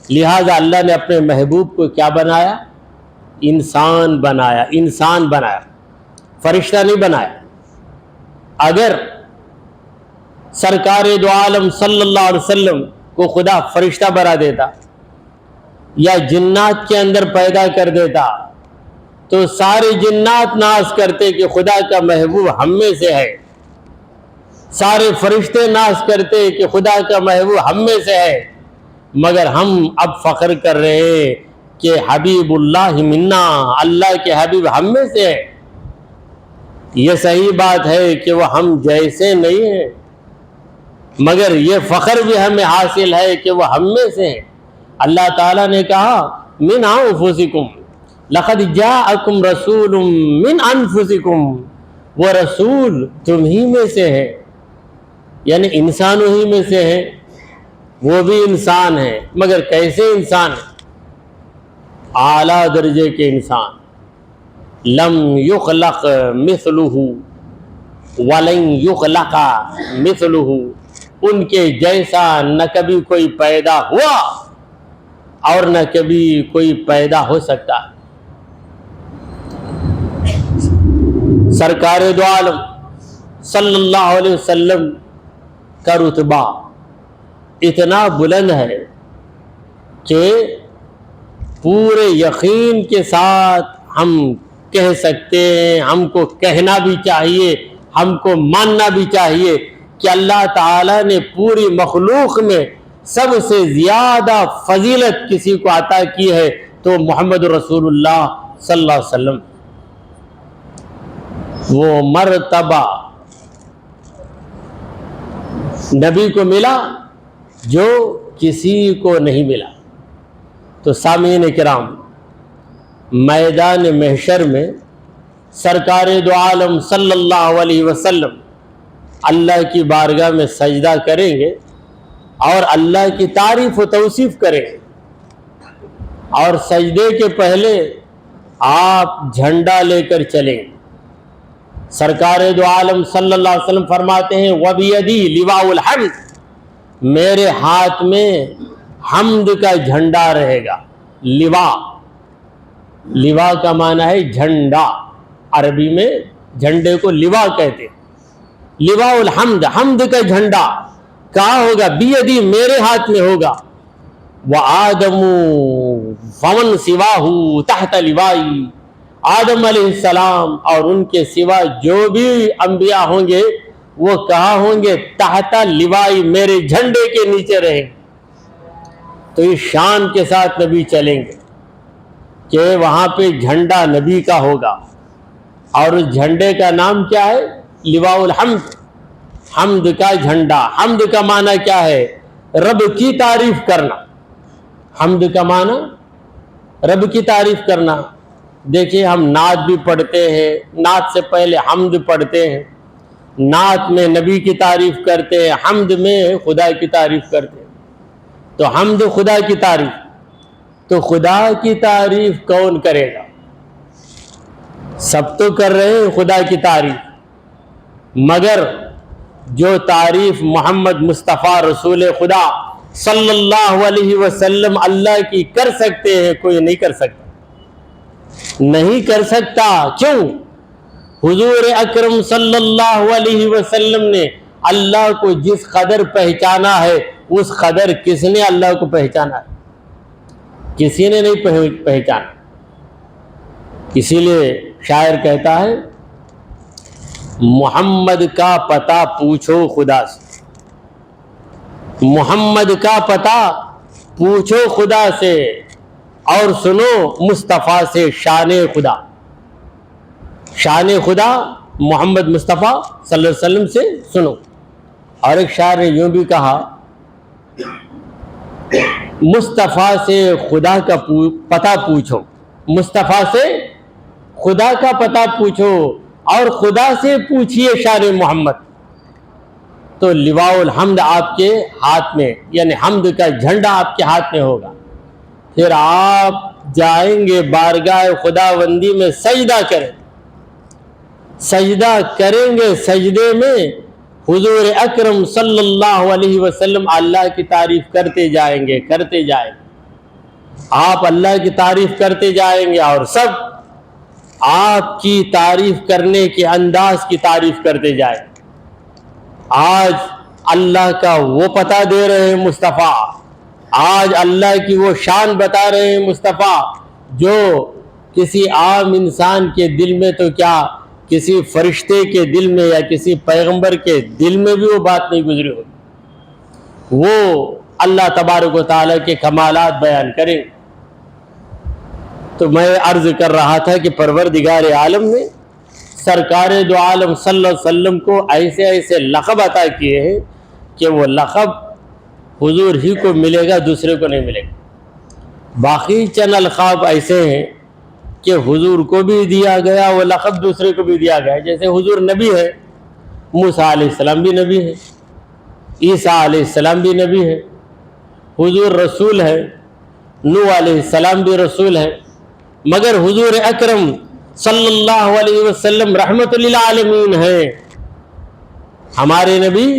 لہذا اللہ نے اپنے محبوب کو کیا بنایا؟ انسان بنایا. انسان بنایا، فرشتہ نہیں بنایا. اگر سرکار دو عالم صلی اللہ علیہ وسلم کو خدا فرشتہ بنا دیتا یا جنات کے اندر پیدا کر دیتا تو سارے جنات ناز کرتے کہ خدا کا محبوب ہم میں سے ہے. سارے فرشتے ناز کرتے کہ خدا کا محبوب ہم میں سے ہے. مگر ہم اب فخر کر رہے ہیں کہ حبیب اللہ منا، اللہ کے حبیب ہم میں سے ہے. یہ صحیح بات ہے کہ وہ ہم جیسے نہیں ہیں، مگر یہ فخر بھی ہمیں حاصل ہے کہ وہ ہم میں سے ہیں. اللہ تعالیٰ نے کہا من انفسکم لقد جاءکم رسول من انفسکم، وہ رسول تم ہی میں سے ہے، یعنی انسانوں ہی میں سے ہے. وہ بھی انسان ہے، مگر کیسے انسان ہے؟ اعلیٰ درجے کے انسان. لم یخلق مثلہ ولن یخلق مثلہ، ان کے جیسا نہ کبھی کوئی پیدا ہوا اور نہ کبھی کوئی پیدا ہو سکتا. سرکار دو عالم صلی اللہ علیہ وسلم کا رتبہ اتنا بلند ہے کہ پورے یقین کے ساتھ ہم کہہ سکتے ہیں، ہم کو کہنا بھی چاہیے، ہم کو ماننا بھی چاہیے کہ اللہ تعالیٰ نے پوری مخلوق میں سب سے زیادہ فضیلت کسی کو عطا کی ہے تو محمد رسول اللہ صلی اللہ علیہ وسلم. وہ مرتبہ نبی کو ملا جو کسی کو نہیں ملا۔ تو سامعین کرام، میدان محشر میں سرکار دو عالم صلی اللہ علیہ وسلم اللہ کی بارگاہ میں سجدہ کریں گے اور اللہ کی تعریف و توصیف کریں گے، اور سجدے کے پہلے آپ جھنڈا لے کر چلیں گے۔ سرکار دو عالم صلی اللہ علیہ وسلم فرماتے ہیں وَبِيَدِي لِوَاءُ الْحَمْدِ، میرے ہاتھ میں حمد کا جھنڈا رہے گا۔ لوا کا معنی ہے جھنڈا، عربی میں جھنڈے کو لوا کہتے ہیں۔ لواء الحمد، حمد کا جھنڈا کہاں ہوگا؟ بیدی، میرے ہاتھ میں ہوگا۔ وآدم فمن سواہ تحت لوائی، آدم علیہ السلام اور ان کے سوا جو بھی انبیاء ہوں گے وہ کہاں ہوں گے؟ تحت لوائی، میرے جھنڈے کے نیچے رہیں گے۔ تو اس شان کے ساتھ نبی چلیں گے کہ وہاں پہ جھنڈا نبی کا ہوگا، اور اس جھنڈے کا نام کیا ہے؟ لواء الحمد، حمد کا جھنڈا۔ حمد کا معنی کیا ہے؟ رب کی تعریف کرنا۔ حمد کا معنی رب کی تعریف کرنا۔ دیکھیے ہم نعت بھی پڑھتے ہیں، نعت سے پہلے حمد پڑھتے ہیں، نعت میں نبی کی تعریف کرتے ہیں، حمد میں خدا کی تعریف کرتے ہیں۔ تو حمد خدا کی تعریف، تو خدا کی تعریف کون کرے گا؟ سب تو کر رہے ہیں خدا کی تعریف، مگر جو تعریف محمد مصطفیٰ رسول خدا صلی اللہ علیہ وسلم اللہ کی کر سکتے ہیں، کوئی نہیں کر سکتا، نہیں کر سکتا۔ کیوں؟ حضور اکرم صلی اللہ علیہ وسلم نے اللہ کو جس قدر پہچانا ہے، اس قدر کس نے اللہ کو پہچانا ہے؟ کسی نے نہیں پہچانا۔ اسی لیے شاعر کہتا ہے محمد کا پتہ پوچھو خدا سے، محمد کا پتہ پوچھو خدا سے، اور سنو مصطفیٰ سے شان خدا۔ شان خدا محمد مصطفیٰ صلی اللہ علیہ وسلم سے سنو۔ اور ایک شاعر نے یوں بھی کہا مصطفیٰ سے خدا کا پتہ پوچھو، مصطفیٰ سے خدا کا پتہ پوچھو، اور خدا سے پوچھئے شان محمد۔ تو لواء الحمد آپ کے ہاتھ میں، یعنی حمد کا جھنڈا آپ کے ہاتھ میں ہوگا۔ پھر آپ جائیں گے بارگاہ خداوندی میں سجدہ کریں، سجدہ کریں گے۔ سجدے میں حضور اکرم صلی اللہ علیہ وسلم اللہ کی تعریف کرتے جائیں گے، کرتے جائیں گے، آپ اللہ کی تعریف کرتے جائیں گے، اور سب آپ کی تعریف کرنے کے انداز کی تعریف کرتے جائیں۔ آج اللہ کا وہ پتہ دے رہے ہیں مصطفیٰ، آج اللہ کی وہ شان بتا رہے ہیں مصطفیٰ، جو کسی عام انسان کے دل میں تو کیا، کسی فرشتے کے دل میں یا کسی پیغمبر کے دل میں بھی وہ بات نہیں گزری ہوگی۔ وہ اللہ تبارک و تعالیٰ کے کمالات بیان کریں۔ تو میں عرض کر رہا تھا کہ پروردگار عالم نے سرکار دو عالم صلی اللہ علیہ وسلم کو ایسے ایسے لقب عطا کیے ہیں کہ وہ لقب حضور ہی کو ملے گا، دوسرے کو نہیں ملے گا۔ باقی چند القاب ایسے ہیں کہ حضور کو بھی دیا گیا وہ لقب، دوسرے کو بھی دیا گیا۔ جیسے حضور نبی ہے، موسیٰ علیہ السلام بھی نبی ہے، عیسیٰ علیہ السلام بھی نبی ہے۔ حضور رسول ہے، نوح علیہ السلام بھی رسول ہے، مگر حضور اکرم صلی اللہ علیہ وسلم رحمت للعالمین ہے، ہمارے نبی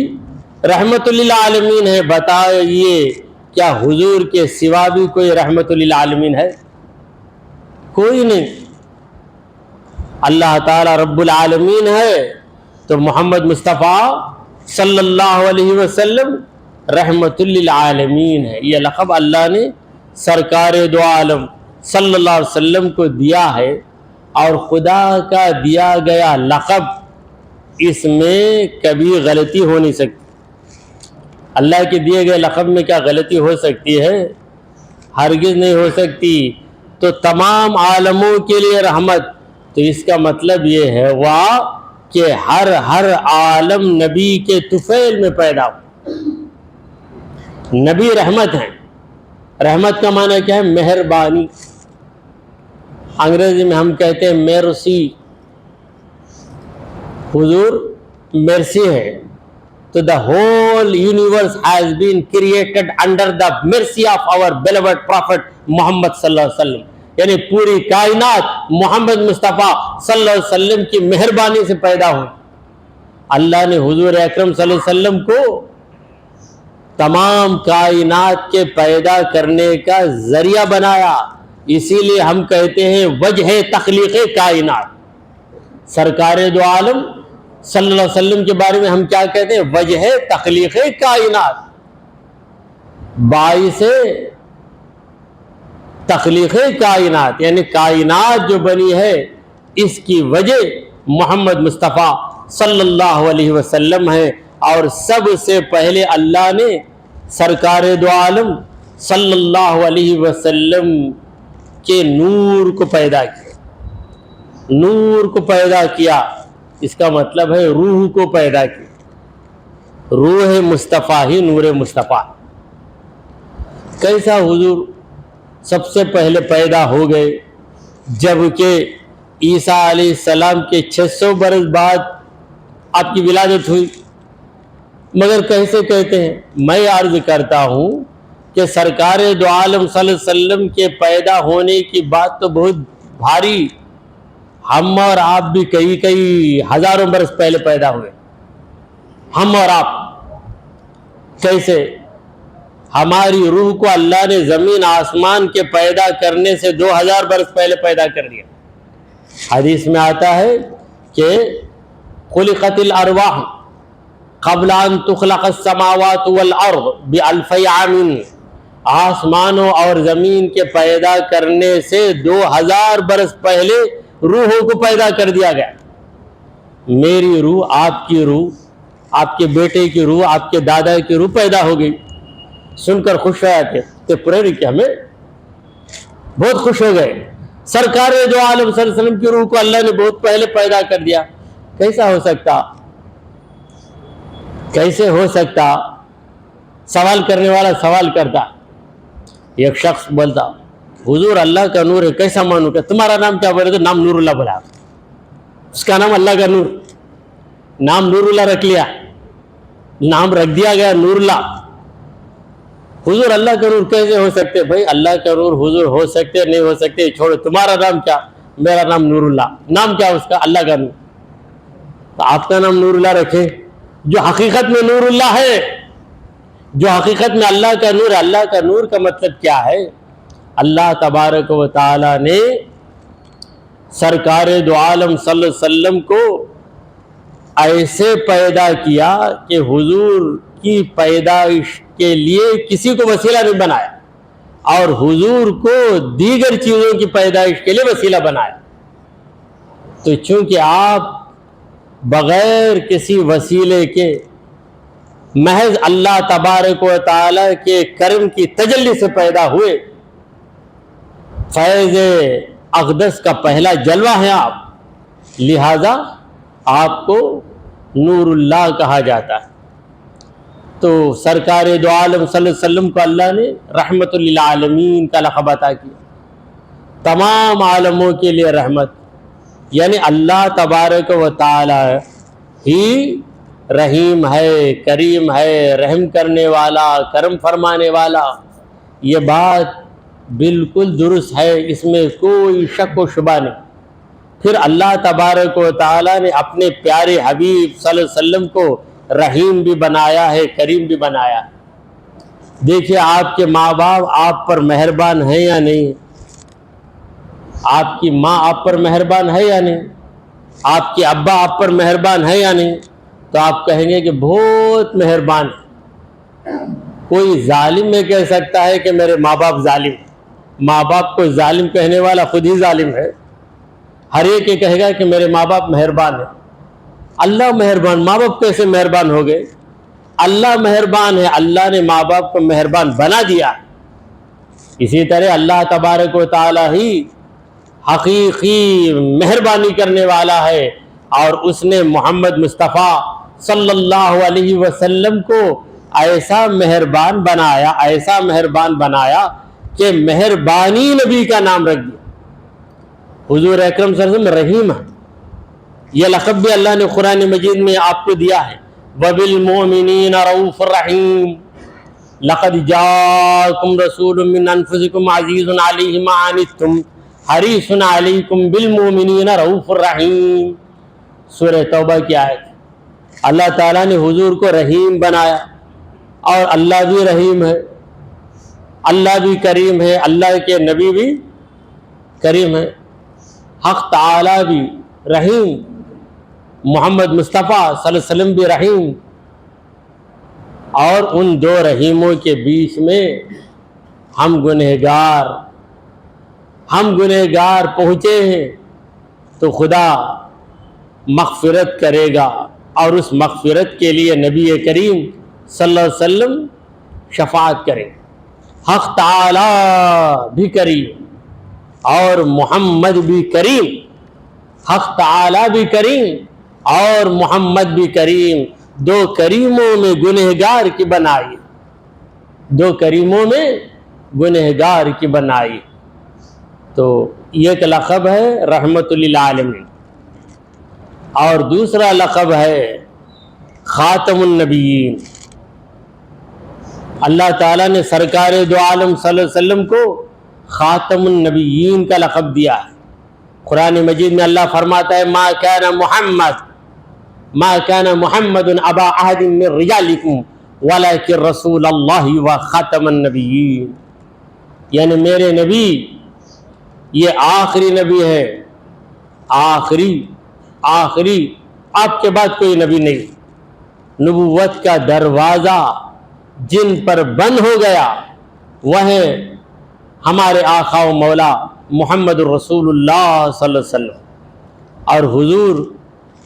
رحمت للعالمین ہے۔ بتائیے کیا حضور کے سوا بھی کوئی رحمت للعالمین ہے؟ کوئی نہیں۔ اللہ تعالی رب العالمین ہے تو محمد مصطفیٰ صلی اللہ علیہ وسلم رحمت للعالمین ہے۔ یہ لقب اللہ نے سرکار دو عالم صلی اللہ علیہ وسلم کو دیا ہے، اور خدا کا دیا گیا لقب، اس میں کبھی غلطی ہو نہیں سکتی۔ اللہ کے دیے گئے لقب میں کیا غلطی ہو سکتی ہے؟ ہرگز نہیں ہو سکتی۔ تو تمام عالموں کے لیے رحمت، تو اس کا مطلب یہ ہے کہ ہر عالم نبی کے طفیل میں پیدا ہو. نبی رحمت ہیں. رحمت کا معنی کیا ہے؟ مہربانی. انگریزی میں ہم کہتے ہیں میرسی. حضور مرسی ہے. تو the whole universe has been created under the mercy of our beloved prophet محمد صلی اللہ علیہ وسلم. یعنی پوری کائنات محمد مصطفیٰ صلی اللہ علیہ وسلم کی مہربانی سے پیدا ہوئی. اللہ نے حضور اکرم صلی اللہ علیہ وسلم کو تمام کائنات کے پیدا کرنے کا ذریعہ بنایا. اسی لیے ہم کہتے ہیں وجہ تخلیق کائنات. سرکار دو عالم صلی اللہ علیہ وسلم کے بارے میں ہم کیا کہتے ہیں؟ وجہ تخلیق کائنات. باعث تخلیق کائنات یعنی کائنات جو بنی ہے اس کی وجہ محمد مصطفیٰ صلی اللہ علیہ وسلم ہے. اور سب سے پہلے اللہ نے سرکار دو عالم صلی اللہ علیہ وسلم کے نور کو پیدا کیا. نور کو پیدا کیا اس کا مطلب ہے روح کو پیدا کی. روح مصطفیٰ ہی نور مصطفیٰ. کیسا حضور سب سے پہلے پیدا ہو گئے جبکہ عیسیٰ علیہ السلام کے 600 برس بعد آپ کی ولادت ہوئی. مگر کیسے کہتے ہیں؟ میں عرض کرتا ہوں کہ سرکار دو عالم صلی اللہ علیہ وسلم کے پیدا ہونے کی بات تو بہت بھاری. ہم اور آپ بھی کئی ہزاروں برس پہلے پیدا ہوئے. ہم اور آپ کیسے؟ ہماری روح کو اللہ نے زمین آسمان کے پیدا کرنے سے 2000 برس پہلے پیدا کر دیا. حدیث میں آتا ہے کہ خلقت الارواح قبل ان تخلق السماوات والارض بألف عام. آسمانوں اور زمین کے پیدا کرنے سے 2000 برس پہلے روحوں کو پیدا کر دیا گیا. میری روح، آپ کی روح، آپ کے بیٹے کی روح، آپ کے دادا کی روح پیدا ہو گئی. سن کر خوش ہوا تھے پورے کہ ہمیں بہت خوش ہو گئے. سرکار دو عالم صلی اللہ علیہ وسلم کی روح کو اللہ نے بہت پہلے پیدا کر دیا. کیسا ہو سکتا؟ کیسے ہو سکتا؟ سوال کرنے والا سوال کرتا. ایک شخص بولتا حضور اللہ کا نور ہے، کیسا مانوں؟ کہ تمہارا نام کیا؟ بولے تو نام نور اللہ بولا. اس کا نام اللہ کا نور. نام نور اللہ رکھ لیا، نام رکھ دیا گیا نور اللہ. حضور اللہ کا نور کیسے ہو سکتے؟ بھائی اللہ کا نور حضور ہو سکتے نہیں ہو سکتے چھوڑو. تمہارا نام کیا؟ میرا نام نور اللہ. نام کیا اس کا؟ اللہ کا نور. تو آپ کا نام نور اللہ رکھے جو حقیقت میں نور اللہ ہے، جو حقیقت میں اللہ کا نور ہے. اللہ کا نور کا مطلب کیا ہے؟ اللہ تبارک و تعالی نے سرکار دو عالم صلی اللہ علیہ وسلم کو ایسے پیدا کیا کہ حضور کی پیدائش کے لیے کسی کو وسیلہ نہیں بنایا اور حضور کو دیگر چیزوں کی پیدائش کے لیے وسیلہ بنایا. تو چونکہ آپ بغیر کسی وسیلے کے محض اللہ تبارک و تعالی کے کرم کی تجلی سے پیدا ہوئے، فیض اقدس کا پہلا جلوہ ہیں آپ، لہذا آپ کو نور اللہ کہا جاتا ہے. تو سرکار دو عالم صلی اللہ علیہ وسلم کو اللہ نے رحمت للعالمین کا لقب عطا کیا. تمام عالموں کے لیے رحمت. یعنی اللہ تبارک و تعالی ہی رحیم ہے، کریم ہے، رحم کرنے والا، کرم فرمانے والا. یہ بات بالکل درست ہے، اس میں کوئی شک و شبہ نہیں. پھر اللہ تبارک و تعالی نے اپنے پیارے حبیب صلی اللہ علیہ وسلم کو رحیم بھی بنایا ہے، کریم بھی بنایا ہے. دیکھیے آپ کے ماں باپ آپ پر مہربان ہیں یا نہیں؟ آپ کی ماں آپ پر مہربان ہے یا نہیں؟ آپ کے ابا آپ پر مہربان ہے یا نہیں؟ تو آپ کہیں گے کہ بہت مہربان. کوئی ظالم میں کہہ سکتا ہے کہ میرے ماں باپ ظالم؟ ماں باپ کو ظالم کہنے والا خود ہی ظالم ہے. ہر ایک یہ کہے گا کہ میرے ماں باپ مہربان ہیں. اللہ مہربان، ماں باپ کیسے مہربان ہو گئے؟ اللہ مہربان ہے، اللہ نے ماں باپ کو مہربان بنا دیا. اسی طرح اللہ تبارک و تعالی ہی حقیقی مہربانی کرنے والا ہے. اور اس نے محمد مصطفیٰ صلی اللہ علیہ وسلم کو ایسا مہربان بنایا کہ مہربانی نبی کا نام رکھ دیا۔ حضور اکرم صلی اللہ علیہ وسلم رحیم ہے، یہ لقب بھی اللہ نے قرآن مجید میں آپ کو دیا ہے۔ وَبِالْمُؤْمِنِينَ رَءُوفٌ رَحِيمٌ لَقَدْ جَاءَكُمْ رَسُولٌ مِّنْ أَنفُسِكُمْ عَزِيزٌ عَلَيْهِ مَا عَنِتُّمْ حَرِيصٌ عَلَيْكُمْ بِالْمُؤْمِنِينَ رَءُوفٌ رَحِيمٌ۔ سورہ توبہ کی آیت۔ اللہ تعالیٰ نے حضور کو رحیم بنایا، اور اللہ بھی رحیم ہے، اللہ بھی کریم ہے، اللہ کے نبی بھی کریم ہے، حق تعالیٰ بھی رحیم، محمد مصطفیٰ صلی اللہ علیہ وسلم بھی رحیم۔ اور ان دو رحیموں کے بیچ میں ہم گنہگار پہنچے ہیں، تو خدا مغفرت کرے گا، اور اس مغفرت کے لیے نبی کریم صلی اللہ علیہ وسلم شفاعت کریں۔ حق تعالیٰ بھی کریم اور محمد بھی کریم، حق تعالیٰ بھی کریم اور محمد بھی کریم، دو کریموں میں گنہگار کی بنائی، دو کریموں میں گنہگار کی بنائی۔ تو یہ ایک لقب ہے رحمت للعالمین، اور دوسرا لقب ہے خاتم النبیین۔ اللہ تعالیٰ نے سرکار دو عالم صلی اللہ علیہ وسلم کو خاتم النبیین کا لقب دیا ہے۔ قرآن مجید میں اللہ فرماتا ہے ما كان محمد ابا احد من رجالکم ولکن رسول اللہ و خاتم النبیین، یعنی میرے نبی یہ آخری نبی ہے، آخری آپ کے بعد کوئی نبی نہیں۔ نبوت کا دروازہ جن پر بند ہو گیا وہ ہے ہمارے آقا و مولا محمد الرسول اللہ صلی اللہ علیہ وسلم۔ اور حضور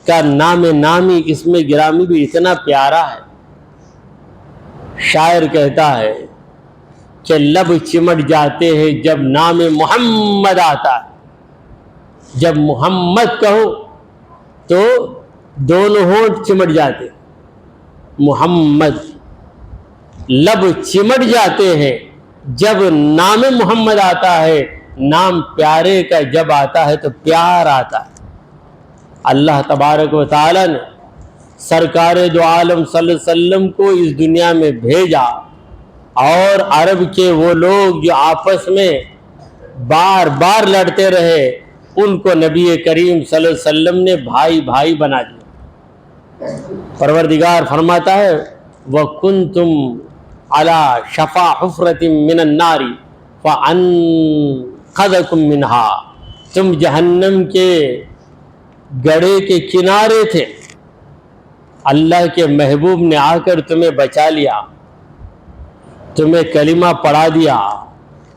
کا نام نامی اسم گرامی بھی اتنا پیارا ہے، شاعر کہتا ہے کہ لب چمٹ جاتے ہیں جب نام محمد آتا ہے، جب محمد کہو تو دونوں ہونٹ چمٹ جاتے، محمد، لب چمٹ جاتے ہیں جب نام محمد آتا ہے، نام پیارے کا جب آتا ہے تو پیار آتا ہے۔ اللہ تبارک و تعالی نے سرکار دو عالم صلی اللہ علیہ وسلم کو اس دنیا میں بھیجا، اور عرب کے وہ لوگ جو آپس میں بار بار لڑتے رہے، ان کو نبی کریم صلی اللہ علیہ وسلم نے بھائی بھائی بنا دیا۔ پروردگار فرماتا ہے وَكُنْتُمْ عَلَى شَفَا حُفْرَةٍ مِّنَ النَّارِ فَأَنْقَذَكُمْ مِنْهَا، تم جہنم کے گڑھے کے کنارے تھے، اللہ کے محبوب نے آ کر تمہیں بچا لیا، تمہیں کلمہ پڑھا دیا،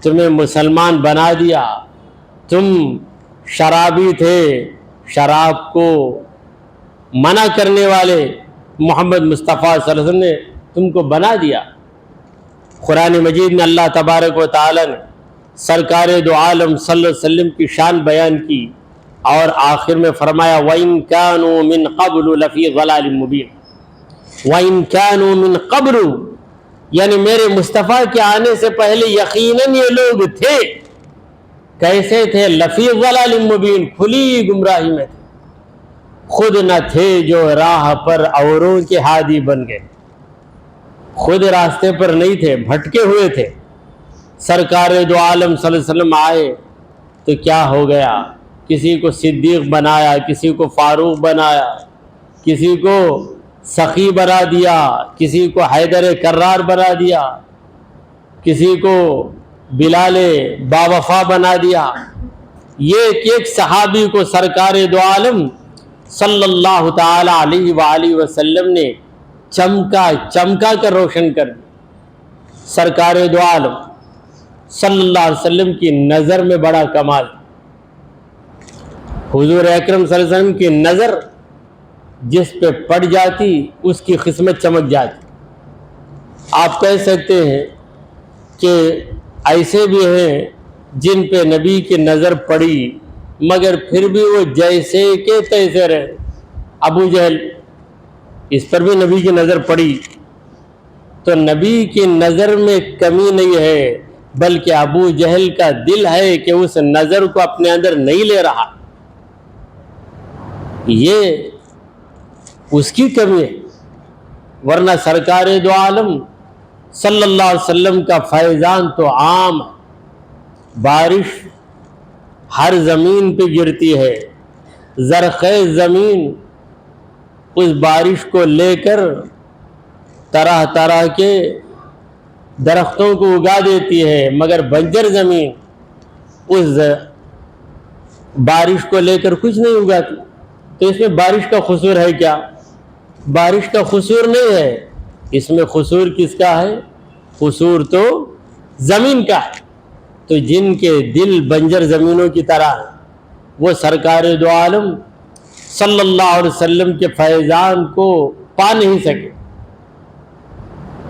تمہیں مسلمان بنا دیا۔ تم شرابی تھے، شراب کو منع کرنے والے محمد مصطفیٰ صلی اللہ علیہ وسلم نے تم کو بنا دیا۔ قرآن مجید میں اللہ تبارک و تعالی نے سرکار دو عالم صلی اللہ علیہ وسلم کی شان بیان کی، اور آخر میں فرمایا وَإِن كَانُوا مِن قَبْلُ لَفِي ضَلَالٍ مُبِينٍ۔ وَإِن كَانُوا مِن قَبْلُ، یعنی میرے مصطفیٰ کے آنے سے پہلے یقیناً یہ لوگ تھے، کیسے تھے؟ لفی ضلال مبین، کھلی گمراہی میں تھے، خود نہ تھے جو راہ پر اوروں کے ہادی بن گئے، خود راستے پر نہیں تھے، بھٹکے ہوئے تھے۔ سرکار دو عالم صلی اللہ علیہ وسلم آئے تو کیا ہو گیا؟ کسی کو صدیق بنایا، کسی کو فاروق بنایا، کسی کو سخی بنا دیا، کسی کو حیدر کرار بنا دیا، کسی کو بلال باوفا بنا دیا۔ یہ ایک صحابی کو سرکار دو عالم صلی اللہ تعالی علیہ وآلہ وسلم نے چمکا کر روشن کر دیا۔ سرکار دو عالم صلی اللہ علیہ وسلم کی نظر میں بڑا کمال، حضور اکرم صلی اللہ علیہ وسلم کی نظر جس پہ پڑ جاتی اس کی قسمت چمک جاتی۔ آپ کہہ سکتے ہیں کہ ایسے بھی ہیں جن پہ نبی کی نظر پڑی مگر پھر بھی وہ جیسے کہ تیسے رہے، ابو جہل، اس پر بھی نبی کی نظر پڑی تو نبی کی نظر میں کمی نہیں ہے، بلکہ ابو جہل کا دل ہے کہ اس نظر کو اپنے اندر نہیں لے رہا، یہ اس کی کمی ہے، ورنہ سرکار دو عالم صلی اللہ علیہ وسلم کا فیضان تو عام ہے۔ بارش ہر زمین پہ گرتی ہے، زرخیز زمین اس بارش کو لے کر طرح طرح کے درختوں کو اگا دیتی ہے، مگر بنجر زمین اس بارش کو لے کر کچھ نہیں اگاتی۔ تو اس میں بارش کا قصور ہے کیا؟ بارش کا قصور نہیں ہے، اس میں قصور کس کا ہے؟ قصور تو زمین کا ہے۔ تو جن کے دل بنجر زمینوں کی طرح ہیں وہ سرکار دو عالم صلی اللہ علیہ وسلم کے فیضان کو پا نہیں سکے۔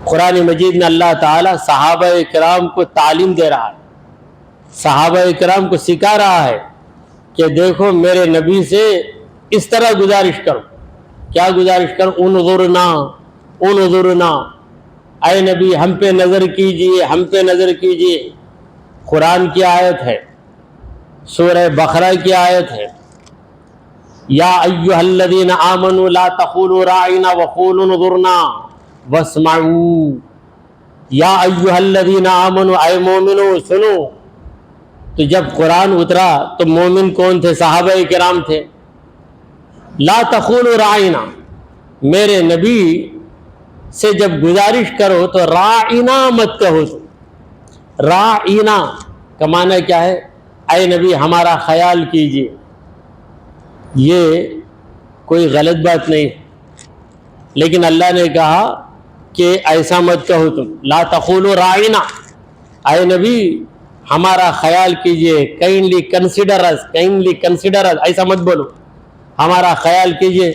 قرآن مجید میں اللہ تعالیٰ صحابہ کرام کو تعلیم دے رہا ہے، صحابہ کرام کو سکھا رہا ہے کہ دیکھو میرے نبی سے اس طرح گزارش کرو۔ کیا گزارش کرو؟ انظرنا انظرنا، اے نبی ہم پہ نظر کیجئے، ہم پہ نظر کیجئے۔ قرآن کی آیت ہے، سورہ بقرہ کی آیت ہے، یا ایھا الذین آمنوا لا تقولوا راعنا وقولوا انظرنا واسمعوا۔ یا ایھا الذین آمنوا، اے مومنو سنو۔ تو جب قرآن اترا تو مومن کون تھے؟ صحابہ کرام تھے۔ لا تقولوا راعنا، میرے نبی سے جب گزارش کرو تو راعنا مت کہو۔ راعنا کا معنی کیا ہے؟ اے نبی ہمارا خیال کیجیے۔ یہ کوئی غلط بات نہیں، لیکن اللہ نے کہا کہ ایسا مت کہو تم، لا تقولوا راعنا، اے نبی ہمارا خیال کیجیے، کائنڈلی کنسیڈر اس، کائنڈلی کنسیڈر اس، ایسا مت بولو، ہمارا خیال کیجیے۔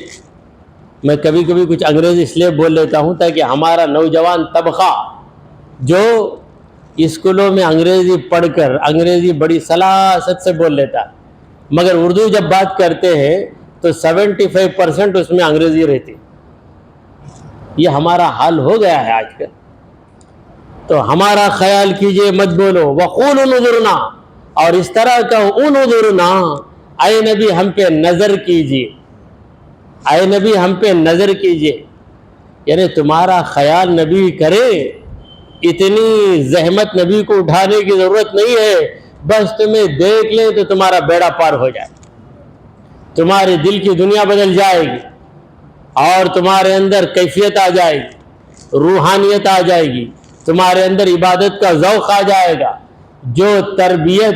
میں کبھی کبھی کچھ انگریزی اس لیے بول لیتا ہوں تاکہ ہمارا نوجوان طبقہ جو اسکولوں میں انگریزی پڑھ کر انگریزی بڑی سلاست سے بول لیتا ہے، مگر اردو جب بات کرتے ہیں تو 75% اس میں انگریزی رہتی، یہ ہمارا حال ہو گیا ہے آج کل۔ تو ہمارا خیال کیجئے مت بولو، وقولوا انظرنا، اور اس طرح کہو انظرنا، اے نبی ہم پہ نظر کیجئے، اے نبی ہم پہ نظر کیجئے، یعنی تمہارا خیال نبی کرے، اتنی زحمت نبی کو اٹھانے کی ضرورت نہیں ہے، بس تمہیں دیکھ لیں تو تمہارا بیڑا پار ہو جائے، تمہارے دل کی دنیا بدل جائے گی اور تمہارے اندر کیفیت آ جائے گی، روحانیت آ جائے گی، تمہارے اندر عبادت کا ذوق آ جائے گا۔ جو تربیت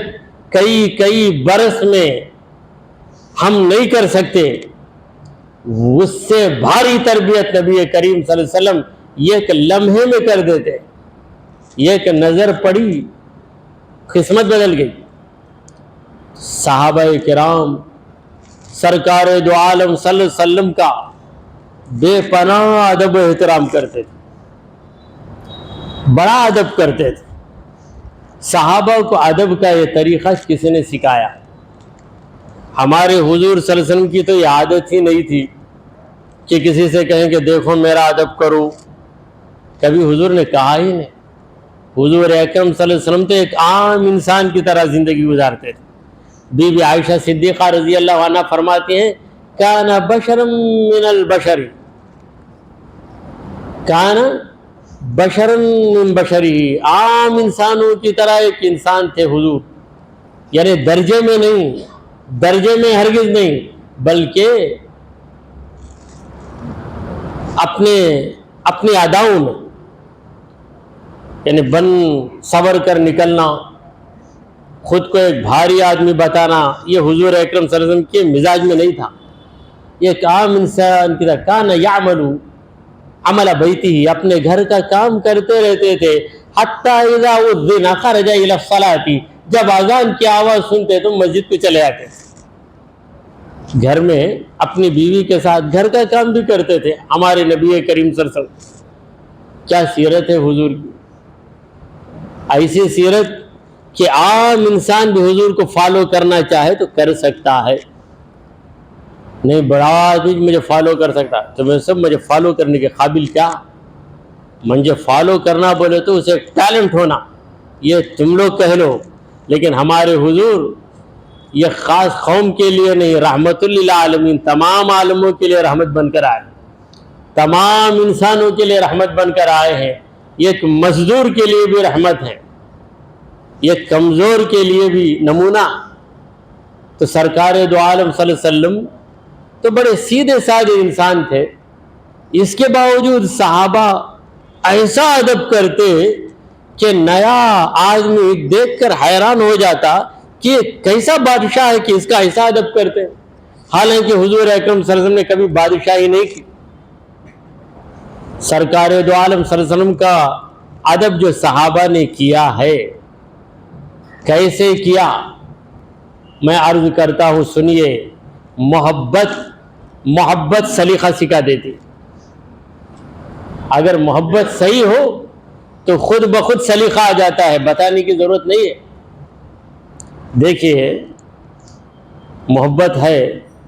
کئی برس میں ہم نہیں کر سکتے، اس سے بھاری تربیت نبی کریم صلی اللہ علیہ وسلم ایک لمحے میں کر دیتے، ایک نظر پڑی قسمت بدل گئی۔ صحابہ کرام سرکار دو عالم صلی اللہ علیہ وسلم کا بے پناہ ادب و احترام کرتے تھے، بڑا ادب کرتے تھے۔ صحابہ کو ادب کا یہ طریقہ کسی نے سکھایا؟ ہمارے حضور صلی اللہ علیہ وسلم کی تو یہ عادت ہی نہیں تھی کہ کسی سے کہیں کہ دیکھو میرا ادب کرو، کبھی حضور نے کہا ہی نہیں۔ حضور اکرم صلی اللہ علیہ وسلم تو ایک عام انسان کی طرح زندگی گزارتے تھے۔ بی بی عائشہ صدیقہ رضی اللہ عنہ فرماتی ہیں کان بشرا من البشر، کان بشرا من بشری، عام انسانوں کی طرح ایک انسان تھے حضور، یعنی درجے میں نہیں، درجے میں ہرگز نہیں، بلکہ اپنے اداؤں میں، یعنی بن صبر کر نکلنا، خود کو ایک بھاری آدمی بتانا، یہ حضور اکرم صلی اللہ علیہ وسلم کے مزاج میں نہیں تھا۔ یہ ایک عام انسان کی طرح کان یعمل عمل بیتی، اپنے گھر کا کام کرتے رہتے تھے، حتی اذا اذن خرج الی الصلاۃ، جب اذان کی آواز سنتے تو مسجد کو چلے آتے، گھر میں اپنی بیوی کے ساتھ گھر کا کام بھی کرتے تھے۔ ہمارے نبی کریم صلی اللہ علیہ وسلم کیا سیرت ہے حضور کی، ایسی سیرت کہ عام انسان بھی حضور کو فالو کرنا چاہے تو کر سکتا ہے۔ نہیں بڑا آدمی مجھے فالو کر سکتا، تو میں سب مجھے فالو کرنے کے قابل کیا؟ مجھے فالو کرنا بولے تو اسے ایک ٹیلنٹ ہونا، یہ تم لوگ کہہ لو، لیکن ہمارے حضور یہ خاص قوم کے لیے نہیں، رحمت للعالمین، تمام عالموں کے لیے رحمت بن کر آئے، تمام انسانوں کے لیے رحمت بن کر آئے ہیں، یہ ایک مزدور کے لیے بھی رحمت ہے، یہ کمزور کے لیے بھی نمونہ۔ تو سرکار دو عالم صلی اللہ علیہ وسلم تو بڑے سیدھے سادے انسان تھے، اس کے باوجود صحابہ ایسا ادب کرتے کہ نیا آدمی دیکھ کر حیران ہو جاتا کہ کیسا بادشاہ ہے کہ اس کا ایسا ادب کرتے، حالانکہ حضور اکرم صلی اللہ علیہ وسلم نے کبھی بادشاہی نہیں کی۔ سرکار دو عالم صلی اللہ علیہ وسلم کا ادب جو صحابہ نے کیا ہے، کیسے کیا میں عرض کرتا ہوں، سنیے۔ محبت سلیقہ سکھا دیتی، اگر محبت صحیح ہو تو خود بخود سلیقہ آ جاتا ہے، بتانے کی ضرورت نہیں ہے۔ دیکھیے، محبت ہے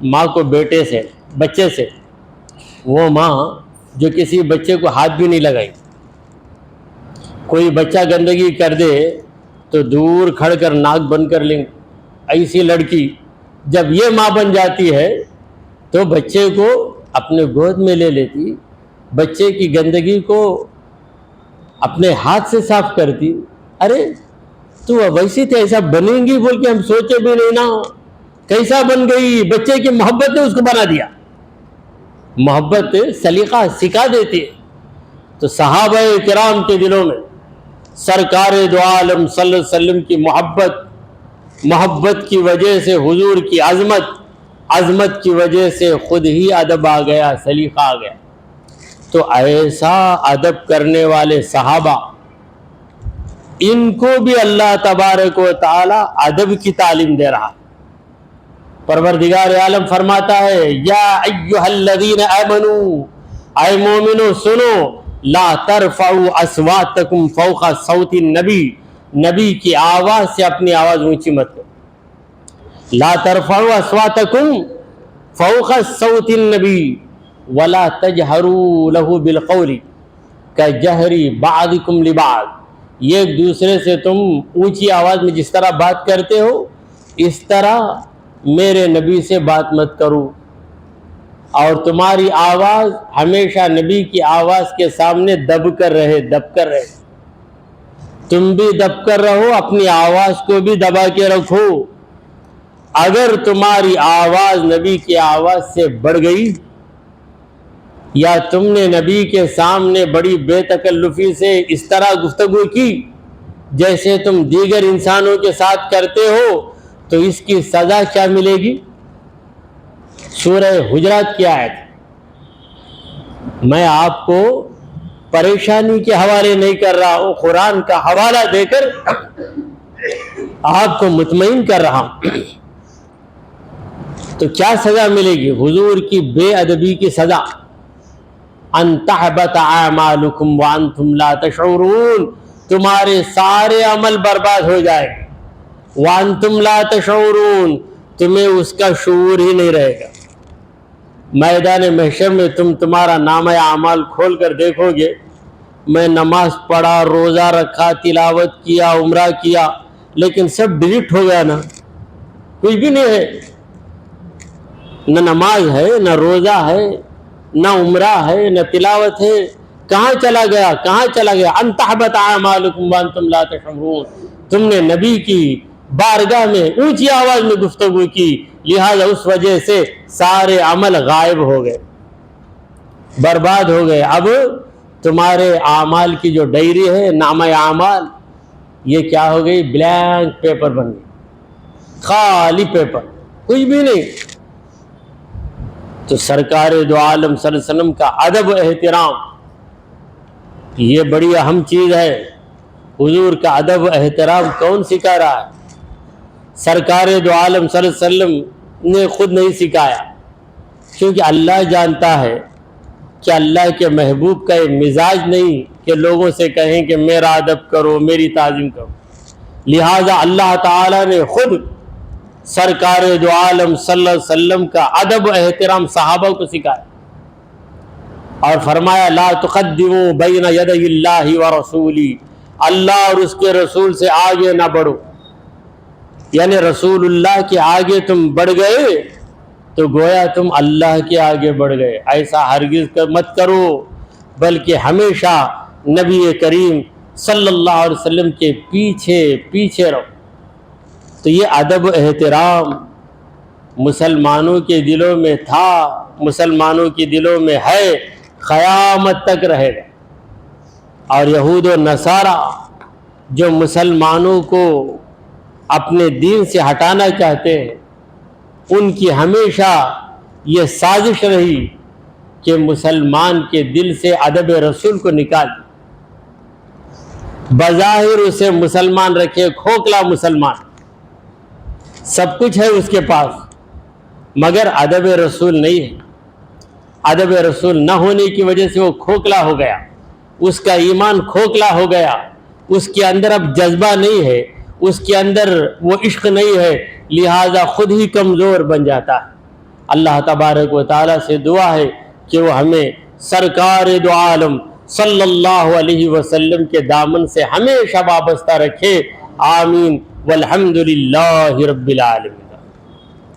ماں کو بیٹے سے، بچے سے، وہ ماں جو کسی بچے کو ہاتھ بھی نہیں لگائی، کوئی بچہ گندگی کر دے تو دور کھڑ کر ناک بند کر لیں، ایسی لڑکی جب یہ ماں بن جاتی ہے تو بچے کو اپنے گود میں لے لیتی، بچے کی گندگی کو اپنے ہاتھ سے صاف کرتی۔ ارے تو ویسی تھے، ایسا بنیں گی بول کے ہم سوچے بھی نہیں نا، کیسا بن گئی، بچے کی محبت نے اس کو بنا دیا۔ محبت سلیقہ سکھا دیتی ہے۔ تو صحابہ کرام کے دلوں میں سرکار دو عالم صلی اللہ علیہ وسلم کی محبت کی وجہ سے حضور کی عظمت کی وجہ سے خود ہی ادب آ گیا، سلیقہ آ گیا۔ تو ایسا ادب کرنے والے صحابہ، ان کو بھی اللہ تبارک و تعالی ادب کی تعلیم دے رہا۔ پروردگار عالم فرماتا ہے، یا ایھا الذین آمنوا، اے مومنو سنو، لا ترفعوا اصواتکم فوق صوت النبی، نبی کی آواز سے اپنی آواز اونچی مت کرو۔ لا ترفعوا اصواتکم فوق صوت النبی ولا تجہروا لہ بالقول کجہر بعضکم لبعض، یہ ایک دوسرے سے تم اونچی آواز میں جس طرح بات کرتے ہو اس طرح میرے نبی سے بات مت کرو، اور تمہاری آواز ہمیشہ نبی کی آواز کے سامنے دب کر رہے۔ تم بھی دب کر رہو، اپنی آواز کو بھی دبا کے رکھو۔ اگر تمہاری آواز نبی کی آواز سے بڑھ گئی، یا تم نے نبی کے سامنے بڑی بے تکلفی سے اس طرح گفتگو کی جیسے تم دیگر انسانوں کے ساتھ کرتے ہو، تو اس کی سزا کیا ملے گی؟ سورہ حجرات کی آیت۔ میں آپ کو پریشانی کے حوالے نہیں کر رہا ہوں، قرآن کا حوالہ دے کر آپ کو مطمئن کر رہا ہوں۔ تو کیا سزا ملے گی؟ حضور کی بے ادبی کی سزا، ان تحبط اعمالکم وانتم لا تشعرون، تمہارے سارے عمل برباد ہو جائے گا، وانتم لا تشعرون، تمہیں اس کا شعور ہی نہیں رہے گا۔ میدان محشر میں تمہارا نامہ اعمال کھول کر دیکھو گے، میں نماز پڑھا، روزہ رکھا، تلاوت کیا، عمرہ کیا، لیکن سب ڈیلیٹ ہو گیا نا، کچھ بھی نہیں ہے، نہ نماز ہے، نہ روزہ ہے، نہ عمرہ ہے، نہ تلاوت ہے، کہاں چلا گیا؟ ان تحبط اعمالکم وانتم لا تشعرون، تم نے نبی کی بارگاہ میں اونچی آواز میں گفتگو کی، لہذا اس وجہ سے سارے عمل غائب ہو گئے، برباد ہو گئے۔ اب تمہارے اعمال کی جو ڈائری ہے، نامہ اعمال، یہ کیا ہو گئی؟ بلینک پیپر بن گئی، خالی پیپر، کچھ بھی نہیں۔ تو سرکار دو عالم صلی اللہ علیہ وسلم کا ادب و احترام یہ بڑی اہم چیز ہے۔ حضور کا ادب و احترام کون سکھا رہا ہے؟ سرکار دو عالم صلی اللہ علیہ وسلم نے خود نہیں سکھایا، کیونکہ اللہ جانتا ہے کہ اللہ کے محبوب کا یہ مزاج نہیں کہ لوگوں سے کہیں کہ میرا ادب کرو، میری تعظیم کرو، لہٰذا اللہ تعالیٰ نے خود سرکار دو عالم صلی اللہ علیہ وسلم کا ادب و احترام صحابہ کو سکھایا اور فرمایا لا تقدموا بین یدی اللہ ورسولی، اللہ اور اس کے رسول سے آگے نہ بڑھو، یعنی رسول اللہ کے آگے تم بڑھ گئے تو گویا تم اللہ کے آگے بڑھ گئے، ایسا ہرگز مت کرو، بلکہ ہمیشہ نبی کریم صلی اللہ علیہ وسلم کے پیچھے پیچھے رہو۔ تو یہ ادب و احترام مسلمانوں کے دلوں میں تھا، مسلمانوں کے دلوں میں ہے، قیامت تک رہے گا۔ اور یہود و نصارہ جو مسلمانوں کو اپنے دین سے ہٹانا چاہتے ہیں، ان کی ہمیشہ یہ سازش رہی کہ مسلمان کے دل سے ادب رسول کو نکال دیں، بظاہر اسے مسلمان رکھے، کھوکھلا مسلمان، سب کچھ ہے اس کے پاس مگر ادب رسول نہیں ہے۔ ادب رسول نہ ہونے کی وجہ سے وہ کھوکھلا ہو گیا، اس کا ایمان کھوکھلا ہو گیا، اس کے اندر اب جذبہ نہیں ہے، اس کے اندر وہ عشق نہیں ہے، لہٰذا خود ہی کمزور بن جاتا ہے۔ اللہ تبارک و تعالیٰ سے دعا ہے کہ وہ ہمیں سرکار دو عالم صلی اللہ علیہ وسلم کے دامن سے ہمیشہ وابستہ رکھے، آمین، والحمد للہ رب العالمین۔